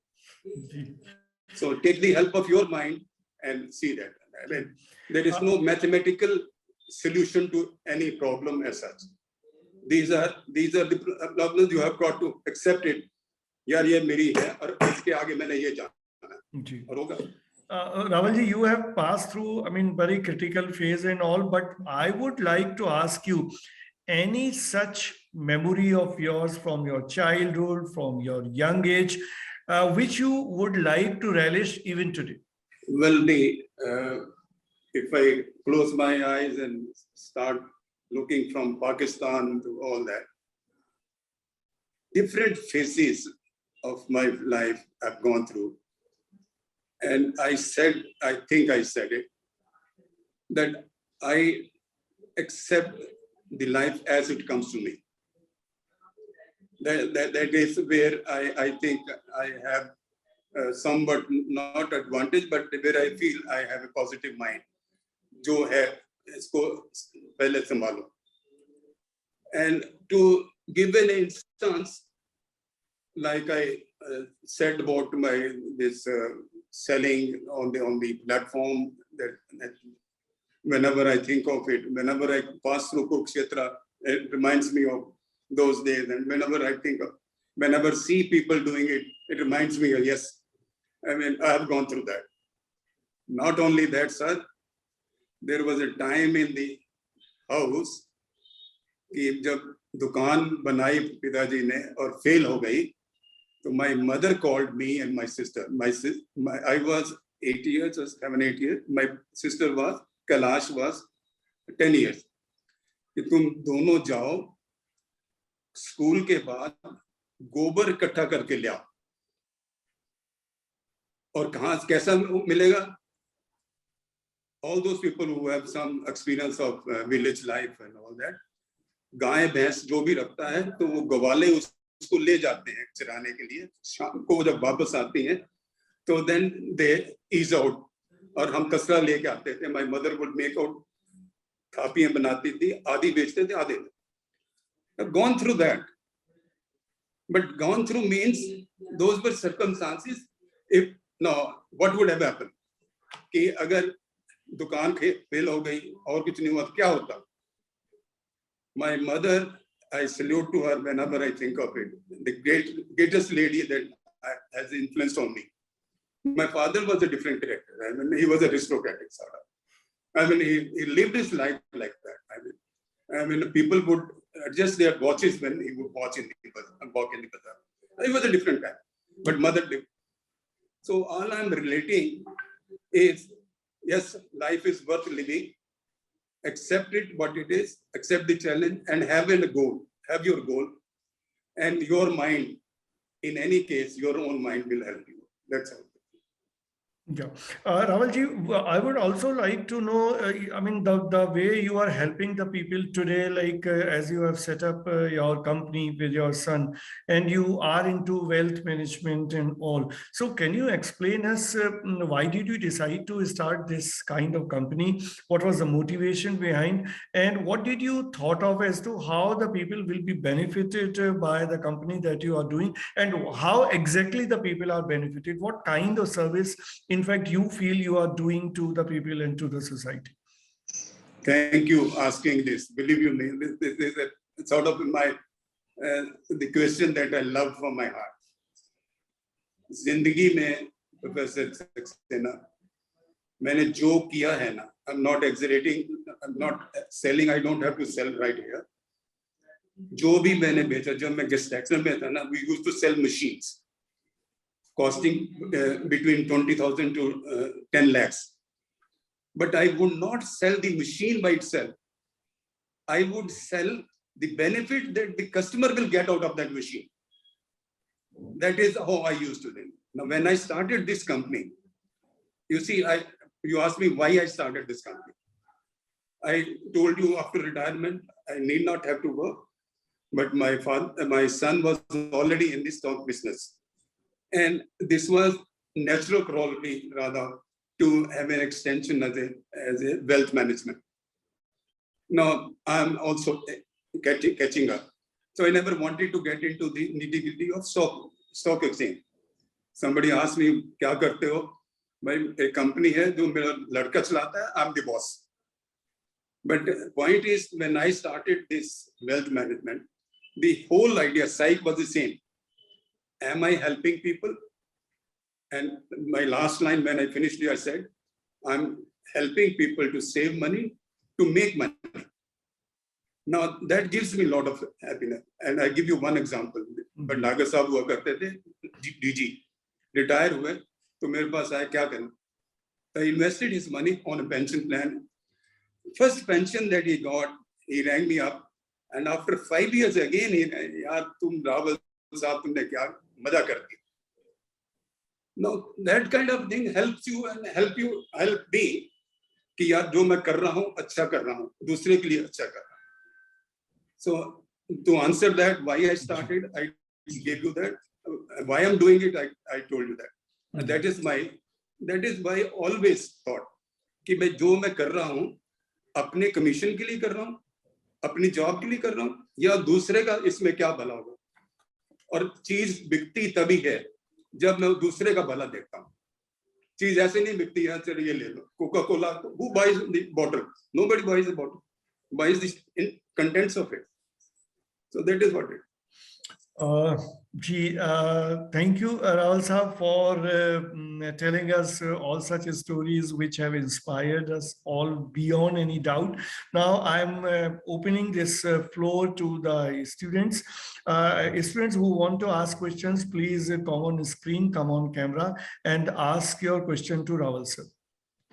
So take the help of your mind and see that. I mean, there is no mathematical solution to any problem as such. These are the problems you have got to accept it. यार ये मेरी है और इसके आगे मैंने ये जाना है और होगा. Rawalji, you have passed through, I mean, very critical phase and all, but I would like to ask you, any such memory of yours from your childhood, from your young age, which you would like to relish even today? Well, if I close my eyes and start looking from Pakistan to all that, different phases of my life I've gone through. And I think I said it, that I accept the life as it comes to me. That is where I think I have somewhat not advantage, but where I feel I have a positive mind. जो है इसको पहले संभालो. And to give an instance, like I said about this selling on the platform, that whenever I think of it, whenever I pass through Kurukshetra, it reminds me of those days. And whenever see people doing it, it reminds me of, yes, I mean, I have gone through that. Not only that, sir, there was a time in the house कि जब दुकान बनाई पिताजी ने और fail हो गई, तो my mother called me and my sister. I was 8 years or 7-8 years. My sister was, Kailash was 10 years. कि तुम दोनों जाओ स्कूल के बाद गोबर इकट्ठा करके ले आओ. और कहाँ कैसा मिलेगा? All those people who have some experience of village life and all that, गाय भैंस जो भी रखता है तो वो गवाले उसको ले जाते हैं चराने के लिए. शाम को जब वापस आती हैं तो then they ease out. और हम कसरा लेके आते थे. My mother would make out, थापियां बनाती थी, आधी बेचते थे, आधे. I've gone through that, but gone through means those were circumstances. If no, what would have happened? कि अगर दुकान फेल हो गई और कुछ नहीं हुआ तो क्या होता? My mother, I salute to her whenever I think of it. The greatest lady that has influenced on me. My father was a different character. I mean, he was aristocratic sort of. I mean, he lived his life like that. I mean, people would adjust their watches when he would walk in the bazaar. He was a different guy, but mother lived. So all I'm relating is, yes, life is worth living. Accept it what it is, accept the challenge, and have a goal. Have your goal, and your mind, in any case, your own mind will help you. That's all. Yeah. Rawalji, I would also like to know, I mean, the way you are helping the people today, like as you have set up your company with your son, and you are into wealth management and all. So can you explain us, why did you decide to start this kind of company? What was the motivation behind? And what did you thought of as to how the people will be benefited by the company that you are doing? And how exactly the people are benefited? What kind of service in fact you feel you are doing to the people and to the society? Thank you asking this. Believe you me, this is a sort of the question that I love from my heart. जिंदगी में professor Saxena मैंने जो किया है ना, I'm not exaggerating, I'm not selling, I don't have to sell right here. जो भी मैंने बेचा, जब मैं Saxena में था ना, we used to sell machines costing between 20,000 to 10 lakhs. But I would not sell the machine by itself. I would sell the benefit that the customer will get out of that machine. That is how I used to do. Now, when I started this company, you see, you asked me why I started this company. I told you after retirement, I need not have to work. But my son was already in the stock business. And this was natural quality rather to have an extension as a wealth management. Now I'm also catching up. So I never wanted to get into the nitty-gritty of stock exchange. Somebody asked me, "Kya karte ho?" A company hai jo mera ladka chalata hai, I'm the boss. But the point is, when I started this wealth management, the whole idea, psyche was the same. Am I helping people? And my last line when I finished it, I said, I'm helping people to save money, to make money. Now that gives me a lot of happiness. And I give you one example. But Naga Sahab hua karte the, DG, retire hue, to mere paas aaya kya karna? So I invested his money on a pension plan. First pension that he got, he rang me up. And after 5 years again, he yaar tum Rawal Sahab tumne kya maza kar di. Now that kind of thing helps you and help me कि यार जो मैं कर रहा हूँ अच्छा कर रहा हूँ, दूसरे के लिए अच्छा कर रहा हूँ. So to answer that, why I started, I gave you that. Why I'm doing it, I told you that. And that is why I always thought कि मैं जो मैं कर रहा हूँ अपने कमीशन के लिए कर रहा हूँ, अपनी जॉब के लिए कर रहा हूँ, या दूसरे का इसमें क्या भला होगा. और चीज बिकती तभी है जब मैं दूसरे का भला देखता हूँ. चीज ऐसे नहीं बिकती है, चलो ये ले लो Coca Cola. Who buys the bottle? Nobody buys the bottle. Buys the contents of it. So that is what it. Thank you, Rawal Sahab, for telling us all such stories which have inspired us all beyond any doubt. Now I'm opening this floor to the students. Students who want to ask questions, please come on screen, come on camera, and ask your question to Rawal sir.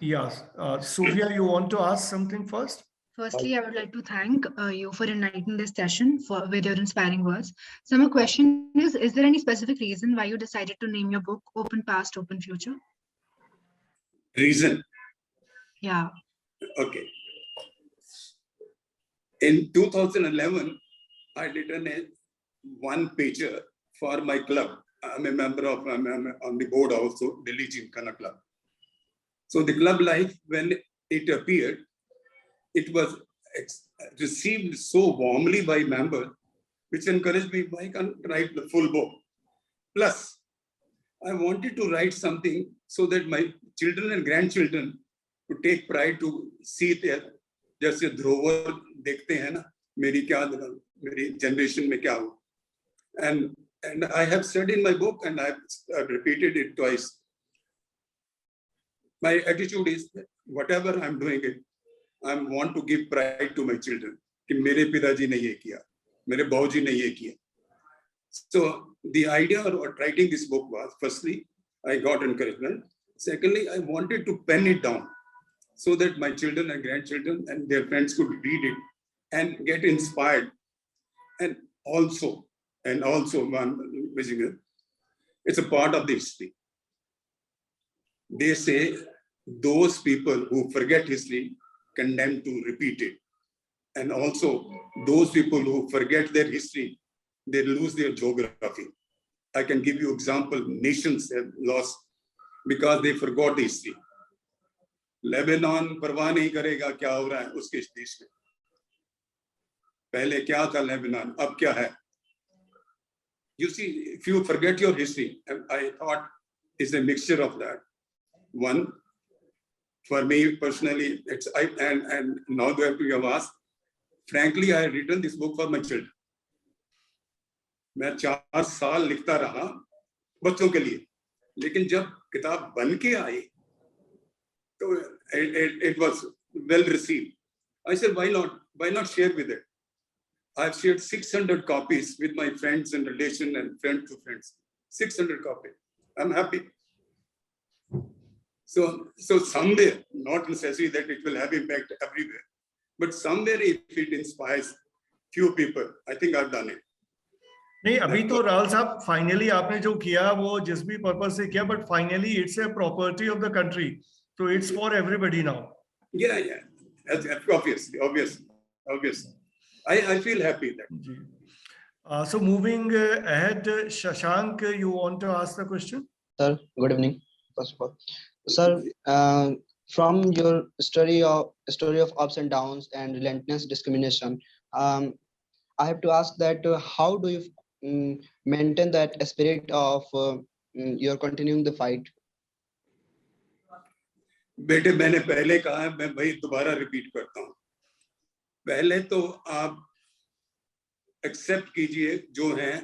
Yes, Sophia, you want to ask something first? Firstly, I would like to thank you for enlightening this session with your inspiring words. So my question is there any specific reason why you decided to name your book Open Past, Open Future? Reason? Yeah. Okay. In 2011, I written a one-pager for my club. I'm a member of, I'm on the board also, Delhi Gymkhana Club. So the club life, when it appeared, it was received so warmly by members, which encouraged me, why can't I write the full book? Plus, I wanted to write something so that my children and grandchildren would take pride to see their, जैसे ध्रुव देखते हैं ना, मेरी generation में क्या हुआ. And I have said in my book, and I've repeated it twice. My attitude is, whatever I'm doing it, I want to give pride to my children. कि मेरे पिताजी ने ये किया, मेरे बाबूजी ने ये किया. So the idea of writing this book was, firstly, I got encouragement. Secondly, I wanted to pen it down so that my children and grandchildren and their friends could read it and get inspired. And also, it's a part of the history. They say those people who forget history condemned to repeat it. And also those people who forget their history, they lose their geography. I can give you example, nations have lost because they forgot the history. Lebanon परवाह नहीं करेगा क्या हो रहा है उसके देश में. पहले क्या था Lebanon, अब क्या है? You see, if you forget your history, I thought it's a mixture of that. One, for me personally, it's and now that you have asked, frankly, I have written this book for my children. मैं 4 साल लिखता रहा बच्चों के लिए, लेकिन जब किताब बन के आई, तो it was well received. I said, why not share with it? I've shared 600 copies with my friends and relations and friend to friends. 600 copies. I'm happy. So somewhere, not necessarily that it will have impact everywhere, but somewhere if it inspires few people, I think I've done it. नहीं, अभी तो रावल साहब finally आपने जो किया वो जिस भी पर्पस से किया, but finally it's a property of the country, so it's for everybody now. Yeah, obviously. I feel happy that. So moving ahead, Shashank, you want to ask the question? Sir, good evening. first of all. Sir, from your story of ups and downs and relentless discrimination, I have to ask that how do you maintain that spirit of you're continuing the fight? बेटे, मैंने पहले कहा है, मैं भाई दोबारा repeat करता हूँ। पहले तो आप एक्सेप्ट कीजिए जो है,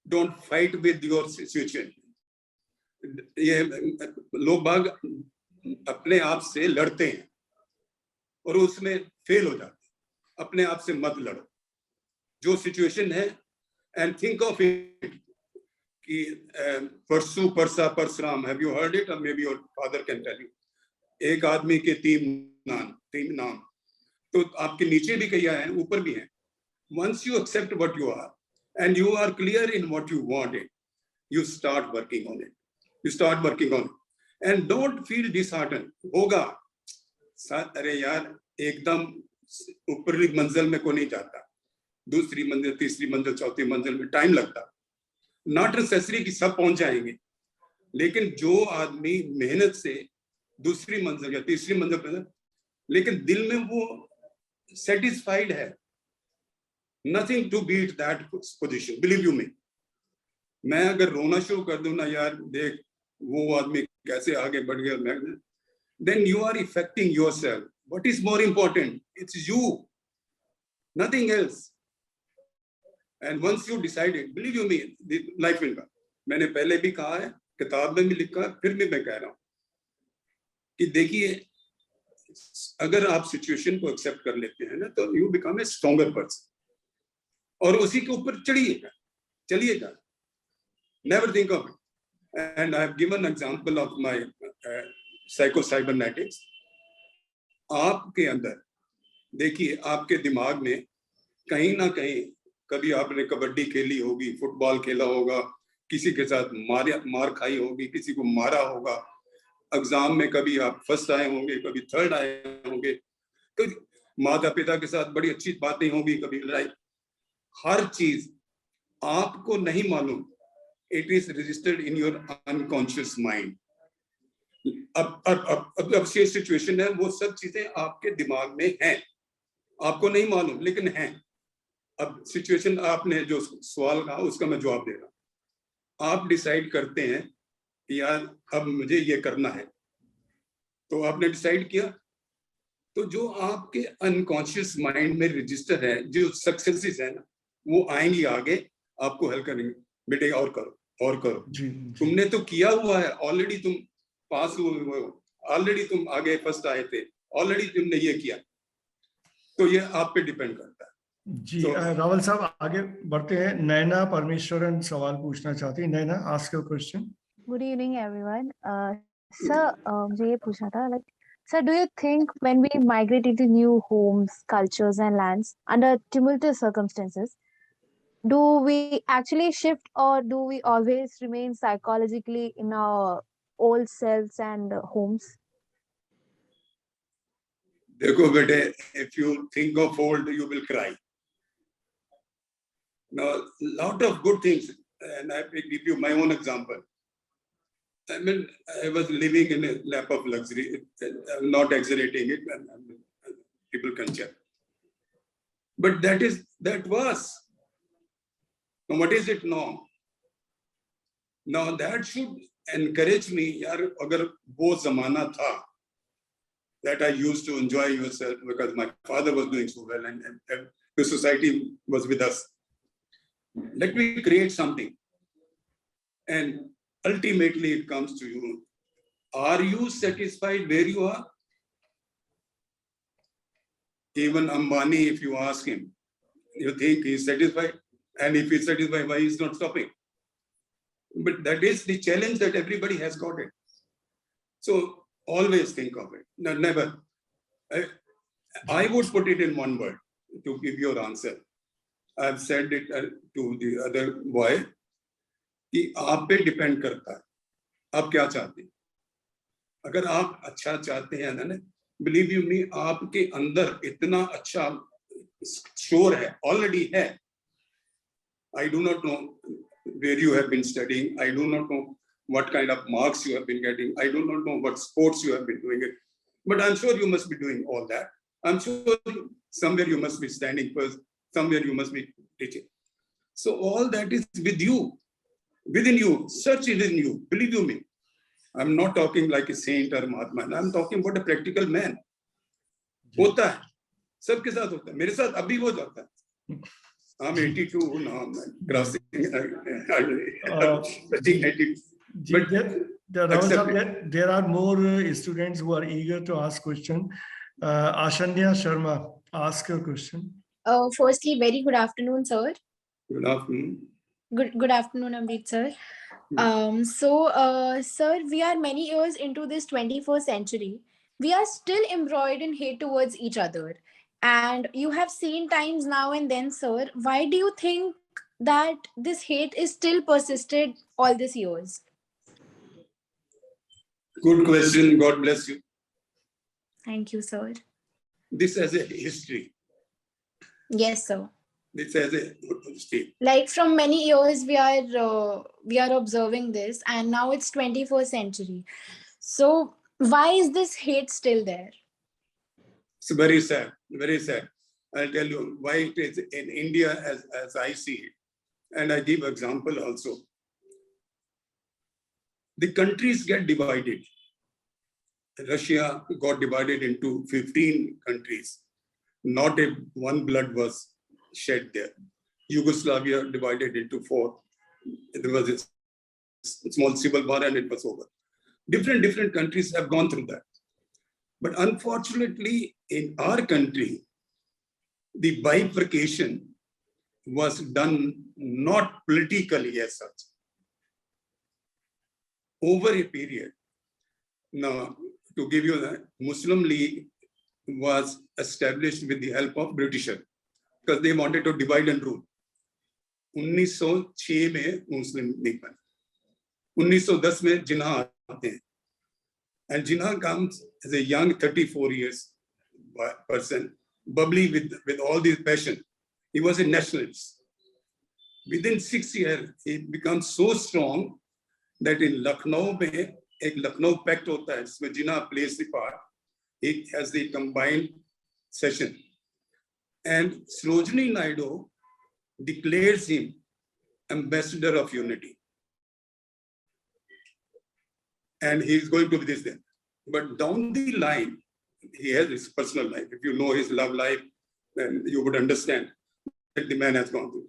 don't fight with your situation. ये लोग बाग अपने आप से लड़ते हैं और उसमें फेल हो जाते हैं। अपने आप से मत लड़ो, जो सिचुएशन है, एंड थिंक ऑफ इट कि परसू परसा Parshuram, have you heard it, और maybe your father can tell you. एक आदमी के तीन नाम, तो आपके नीचे भी कई हैं, ऊपर भी हैं। Once you accept what you are and you are clear in what you want it, you start working on it. You start working on it and don't feel disheartened. होगा, अरे यार, एकदम ऊपरी मंजिल में को नहीं जाता, दूसरी मंजिल, तीसरी मंजिल, चौथी मंजिल में टाइम लगता। नॉट नेसेसरी कि सब पहुंच जाएंगे, लेकिन जो आदमी मेहनत से दूसरी मंजिल या तीसरी मंजिल पर, लेकिन दिल में वो सेटिस्फाइड है, nothing to beat that position, believe you me. मैं अगर रोना शुरू कर दूं ना, यार देख वो आदमी कैसे आगे बढ़ गया, then you are affecting yourself. What is more important? It's you, nothing else. And once you decide it, believe you me, the life will come. मैंने पहले भी कहा है, किताब में भी लिखा है, फिर भी मैं कह रहा हूँ कि देखिए, अगर आप सिचुएशन को एक्सेप्ट कर लेते हैं ना, तो you become a stronger person. और उसी के ऊपर चलिएगा, never think of it. And I have given example of my psycho-cybernetics. आपके अंदर देखिए, आपके दिमाग में कहीं ना कहीं कभी आपने कबड्डी खेली होगी, फुटबॉल खेला होगा, किसी के साथ मार खाई होगी, किसी को मारा होगा, एग्जाम में कभी आप फर्स्ट आए होंगे, कभी थर्ड आए होंगे, तो माता पिता के साथ बड़ी अच्छी बातें होंगी, कभी लड़ाई। हर चीज आपको नहीं मालूम, it is registered in your unconscious mind. अब ये सिचुएशन है, वो सब चीजें आपके दिमाग में हैं, आपको नहीं मालूम लेकिन हैं। अब सिचुएशन, आपने जो सवाल कहा उसका मैं जवाब दे रहा हूं। आप डिसाइड करते हैं कि यार अब मुझे ये करना है, तो आपने डिसाइड किया, तो जो आपके अनकॉन्शियस माइंड में रजिस्टर है, जो सक्सेसेस है ना, वो आएंगी आगे, आपको हेल्प करेंगे, बेटे और करो और करो। तुमने तो किया हुआ है ऑलरेडी, तुम पास हुए हो ऑलरेडी, तुम आगे फर्स्ट आए थे ऑलरेडी, तुमने ये किया, तो ये आप पे डिपेंड करता है। जी रावल साहब, आगे बढ़ते हैं। नैना परमेश्वरन सवाल पूछना चाहती है। Naina, ask your question. Good evening everyone. Sir, मुझे ये पूछना था, like sir, do you think when we migrate into new homes, cultures and lands under tumultuous circumstances, do we actually shift, or do we always remain psychologically in our old selves and homes? देखो बेटे, if you think of old, you will cry. Now, lot of good things, and I will give you my own example. I mean, I was living in a lap of luxury. I'm not exaggerating it, and people can check. But that was. Now, what is it now? Now that should encourage me. यार, अगर वो ज़माना था, that I used to enjoy yourself because my father was doing so well, and the society was with us. Let me create something, and ultimately it comes to you. Are you satisfied where you are? Even Ambani, if you ask him, you think he's satisfied? And if he's satisfied, why he's not stopping? But that is the challenge that everybody has got it. So always think of it. No, never. I would put it in one word to give your answer. I've said it to the other boy कि आप पे depend करता है, आप क्या चाहते हैं। अगर आप अच्छा चाहते हैं ना, बिलीव यू मी, आपके अंदर इतना अच्छा शोर है, ऑलरेडी है। I do not know where you have been studying. I do not know what kind of marks you have been getting. I do not know what sports you have been doing it, but I'm sure you must be doing all that. I'm sure somewhere you must be standing first, somewhere you must be teaching. So all that is with you, within you, search it in you, believe you me. I'm not talking like a saint or Mahatma, I'm talking about a practical man. होता है, सबके साथ होता है, मेरे साथ अभी वो जाता है. I'm 82 now, I'm crossing, touching 80. But there are more students who are eager to ask question. Ashanya Sharma, ask your question. Firstly, very good afternoon, sir. Good afternoon. Good afternoon, Amrit sir. Sir, we are many years into this 21st century. We are still embroiled in hate towards each other. And you have seen times now and then, sir. Why do you think that this hate is still persisted all these years? Good question. God bless you. Thank you, sir. This has a history. Yes, sir. This has a history. Like from many years, we are observing this, and now it's 21st century. So why is this hate still there? It's very sad, very sad. I'll tell you why it is in India as I see it. And I give example also. The countries get divided. Russia got divided into 15 countries. Not a one blood was shed there. Yugoslavia divided into 4. There was a small civil war and it was over. Different countries have gone through that. But unfortunately, in our country, the bifurcation was done not politically as such. Over a period. Now, to give you that, Muslim League was established with the help of Britishers because they wanted to divide and rule. 1906 में Muslim League बना. 1910 में जिन्ना आते हैं. And Jinnah comes as a young 34 years person, bubbly with all this passion. He was a nationalist. Within 6 years, he becomes so strong that in Lucknow, a Lucknow pact hota hai, जिसमें Jinnah plays the part. He has the combined session. And Sarojini Naidu declares him ambassador of unity. And he's going to be this then. But down the line, he has his personal life. If you know his love life, then you would understand that the man has gone through.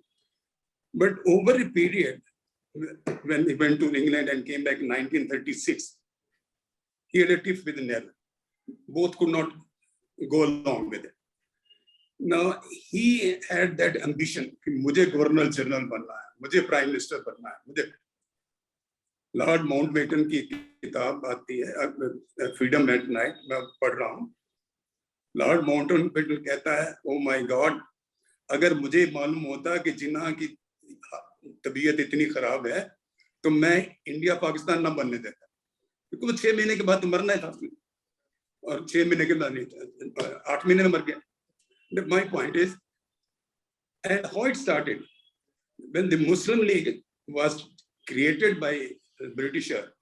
But over a period, when he went to England and came back in 1936, he had a tiff with Nehru. Both could not go along with it. Now, he had that ambition, मुझे Governor General बनना है, मुझे Prime Minister बनना है, मुझे Lord Mountbatten की किताब आती है फ्रीडम एट नाइट, मैं पढ़ रहा हूँ. लॉर्ड माउंटबेटन कहता है, ओ माय गॉड, अगर मुझे मालूम होता कि जिन्ना की तबीयत इतनी खराब है तो मैं इंडिया पाकिस्तान ना बनने देता, क्योंकि वो 6 महीने के बाद तो मरना था और 6 महीने के बाद नहीं, 8 महीने में मर गया. My point is, and how it started when the Muslim League was created by Britisher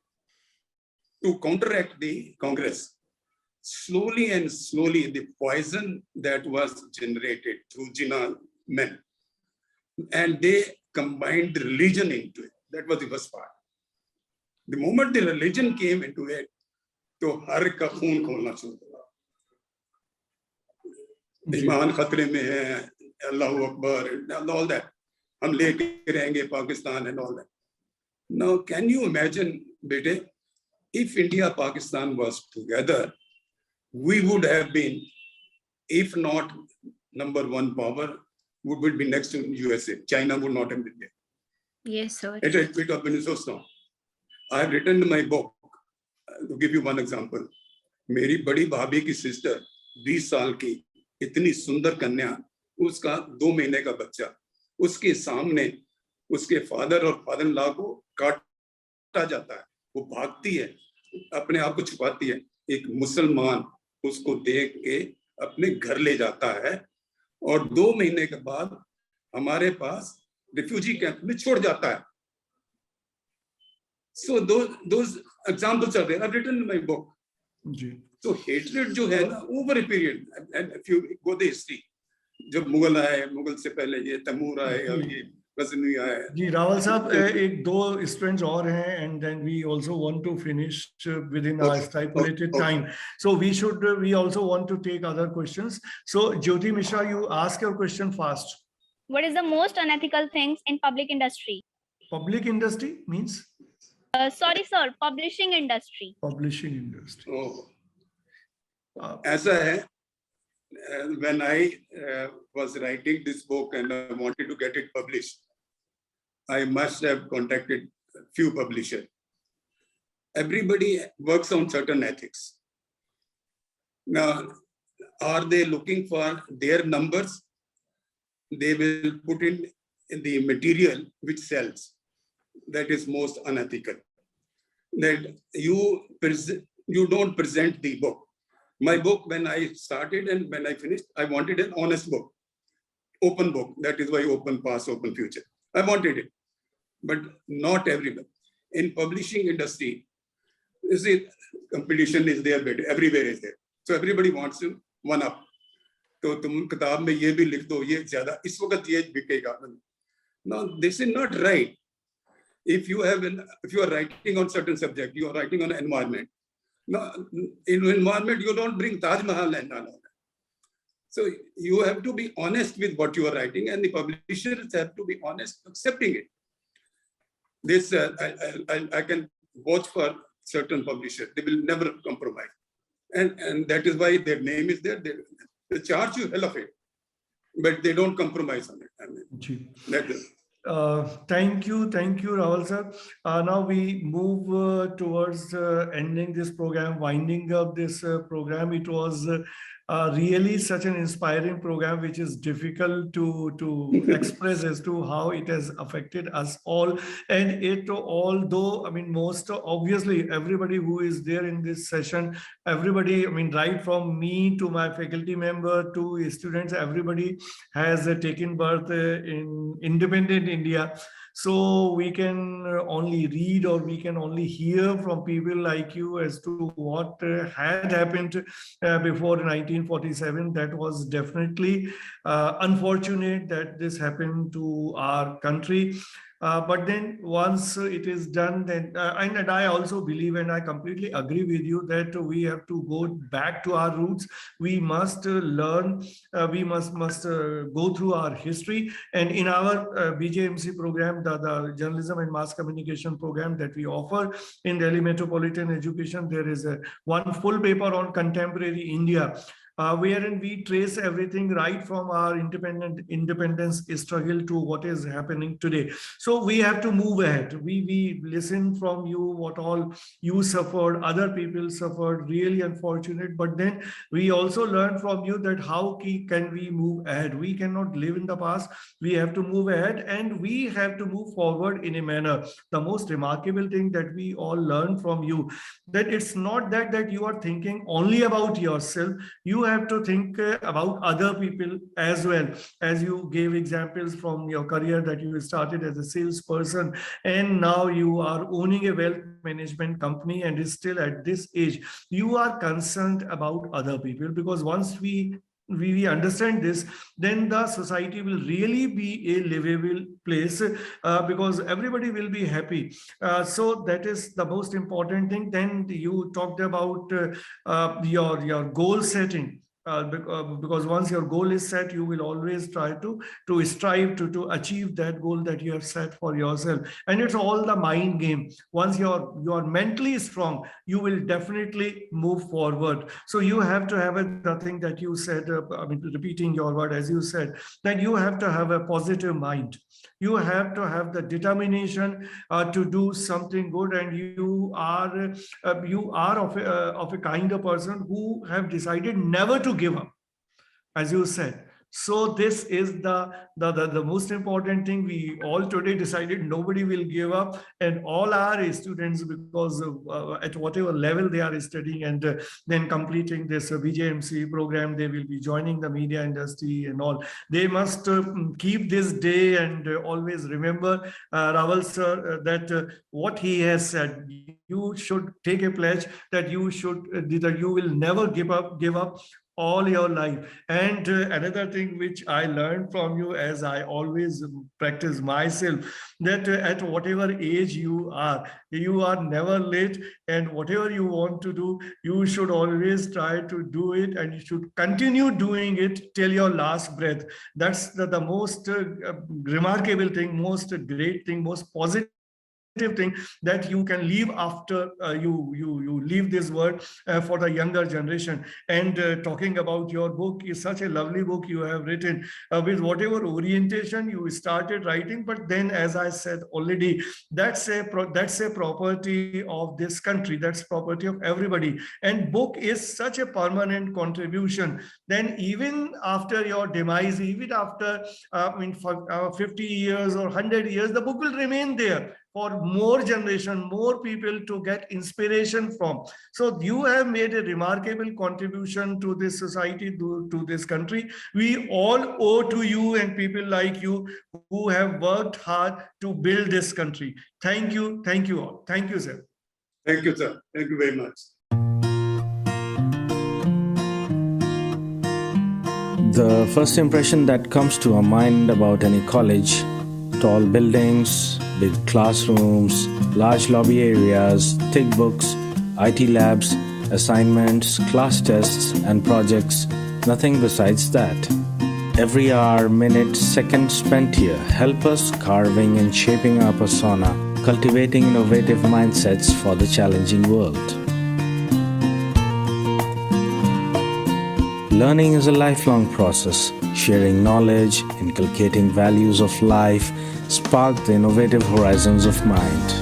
to counteract the Congress. Slowly and slowly, the poison that was generated through Jinnah men, and they combined the religion into it. That was the first part. The moment the religion came into it, तो हर का खून खोलना शुरू हुआ. ईमान खतरे में है, अल्लाह Akbar, all that. हम लेके रहेंगे Pakistan and all that. Now, can you imagine, bete, if India, Pakistan was together, we would have been, if not number 1 power, we would be next to USA. China would not have been there. Yes, sir. It would have been so strong. I have written in my book, to give you one example. मेरी बड़ी भाभी की sister, 20 साल की, इतनी सुंदर कन्या, उसका 2 महीने का बच्चा, उसके सामने उसके फादर और फादर इन लॉ को काटा जाता है. वो भागती है, अपने आप को छुपाती है. एक मुसलमान उसको देख के अपने घर ले जाता है और 2 महीने के बाद हमारे पास रिफ्यूजी कैंप में छोड़ जाता है. So those examples are there. I've written in my book. So hatred जो है ना over a period, and if you go the history, जब मुगल आए, मुगल से पहले ये तैमूर आए और ये गजनी आए. जी रावल साहब एक दो स्टूडेंट्स और हैं and then we also want to finish within our stipulated time. So we also want to take other questions. So Jyoti Mishra, you ask your question fast. What is the most unethical things in public industry? Public industry means? Sorry, sir. Publishing industry. Publishing industry. ऐसा है, when I was writing this book and I wanted to get it published, I must have contacted few publishers. Everybody works on certain ethics. Now, are they looking for their numbers? They will put in the material which sells. That is most unethical. That you don't present the book. My book, when I started and when I finished, I wanted an honest book, open book. That is why open past, open future. I wanted it, but not everyone. In publishing industry, you see, competition is there, but everywhere is there. So everybody wants to one up. तो तुम किताब में ये भी लिख दो, ये ज़्यादा इस वक्त ये बिकेगा. No, this is not right. If you are writing on certain subject, you are writing on environment. No, in environment you don't bring Taj Mahal and all that. So you have to be honest with what you are writing, and the publishers have to be honest accepting it. This I can vouch for certain publishers; they will never compromise, and that is why their name is there. They charge you hell of it, but they don't compromise on it. I mean, that is. Thank you, Rawal sir. Now we move towards ending this program, winding up this program. It was really such an inspiring program, which is difficult to express as to how it has affected us all. And it, although, I mean, most obviously everybody who is there in this session, everybody, I mean, right from me to my faculty member to students, everybody has taken birth in independent India. So we can only read or we can only hear from people like you as to what had happened before 1947. That was definitely unfortunate that this happened to our country. But then once it is done, then and I also believe and I completely agree with you that we have to go back to our roots. We must learn, we must go through our history. And in our BJMC program, the journalism and mass communication program that we offer in Delhi Metropolitan Education, there is one full paper on contemporary India, wherein we trace everything right from our independence struggle to what is happening today. So we have to move ahead. We listen from you what all you suffered, other people suffered, really unfortunate. But then we also learn from you that how can we move ahead? We cannot live in the past. We have to move ahead and we have to move forward in a manner. The most remarkable thing that we all learn from you, that it's not that you are thinking only about yourself. You have to think about other people as well. As you gave examples from your career that you started as a salesperson and now you are owning a wealth management company and is still at this age. You are concerned about other people, because once we understand this, then the society will really be a livable place because everybody will be happy. So that is the most important thing. Then you talked about your goal setting. Because once your goal is set, you will always try to strive to achieve that goal that you have set for yourself. And it's all the mind game. Once you are mentally strong, you will definitely move forward. So you have to have the thing that you said, I mean, repeating your word as you said, that you have to have a positive mind. You have to have the determination to do something good, and you are of a kind of person who have decided never to give up, as you said. So this is the most important thing. We all today decided nobody will give up, and all our students, because at whatever level they are studying and then completing this BJMC program, they will be joining the media industry and all. They must keep this day and always remember Rawal sir, that what he has said. You should take a pledge that you will never give up all your life. And another thing which I learned from you, as I always practice myself, that at whatever age you are never late, and whatever you want to do, you should always try to do it, and you should continue doing it till your last breath. That's the most remarkable thing, most great thing, most positive thing that you can leave after you leave this world for the younger generation. And talking about your book, is such a lovely book you have written, with whatever orientation you started writing, but then, as I said already, that's a property of this country, that's property of everybody, and book is such a permanent contribution. Then even after your demise, even after 50 years or 100 years, the book will remain there for more generation, more people to get inspiration from. So you have made a remarkable contribution to this society, to this country. We all owe to you and people like you who have worked hard to build this country. Thank you all. Thank you, sir. Thank you, sir. Thank you very much. The first impression that comes to our mind about any college: tall buildings, big classrooms, large lobby areas, thick books, IT labs, assignments, class tests, and projects. Nothing besides that. Every hour, minute, second spent here help us carving and shaping our persona, cultivating innovative mindsets for the challenging world. Learning is a lifelong process. Sharing knowledge, inculcating values of life, spark the innovative horizons of mind.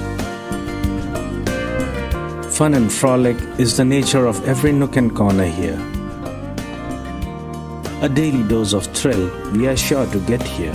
Fun and frolic is the nature of every nook and corner here. A daily dose of thrill we are sure to get here.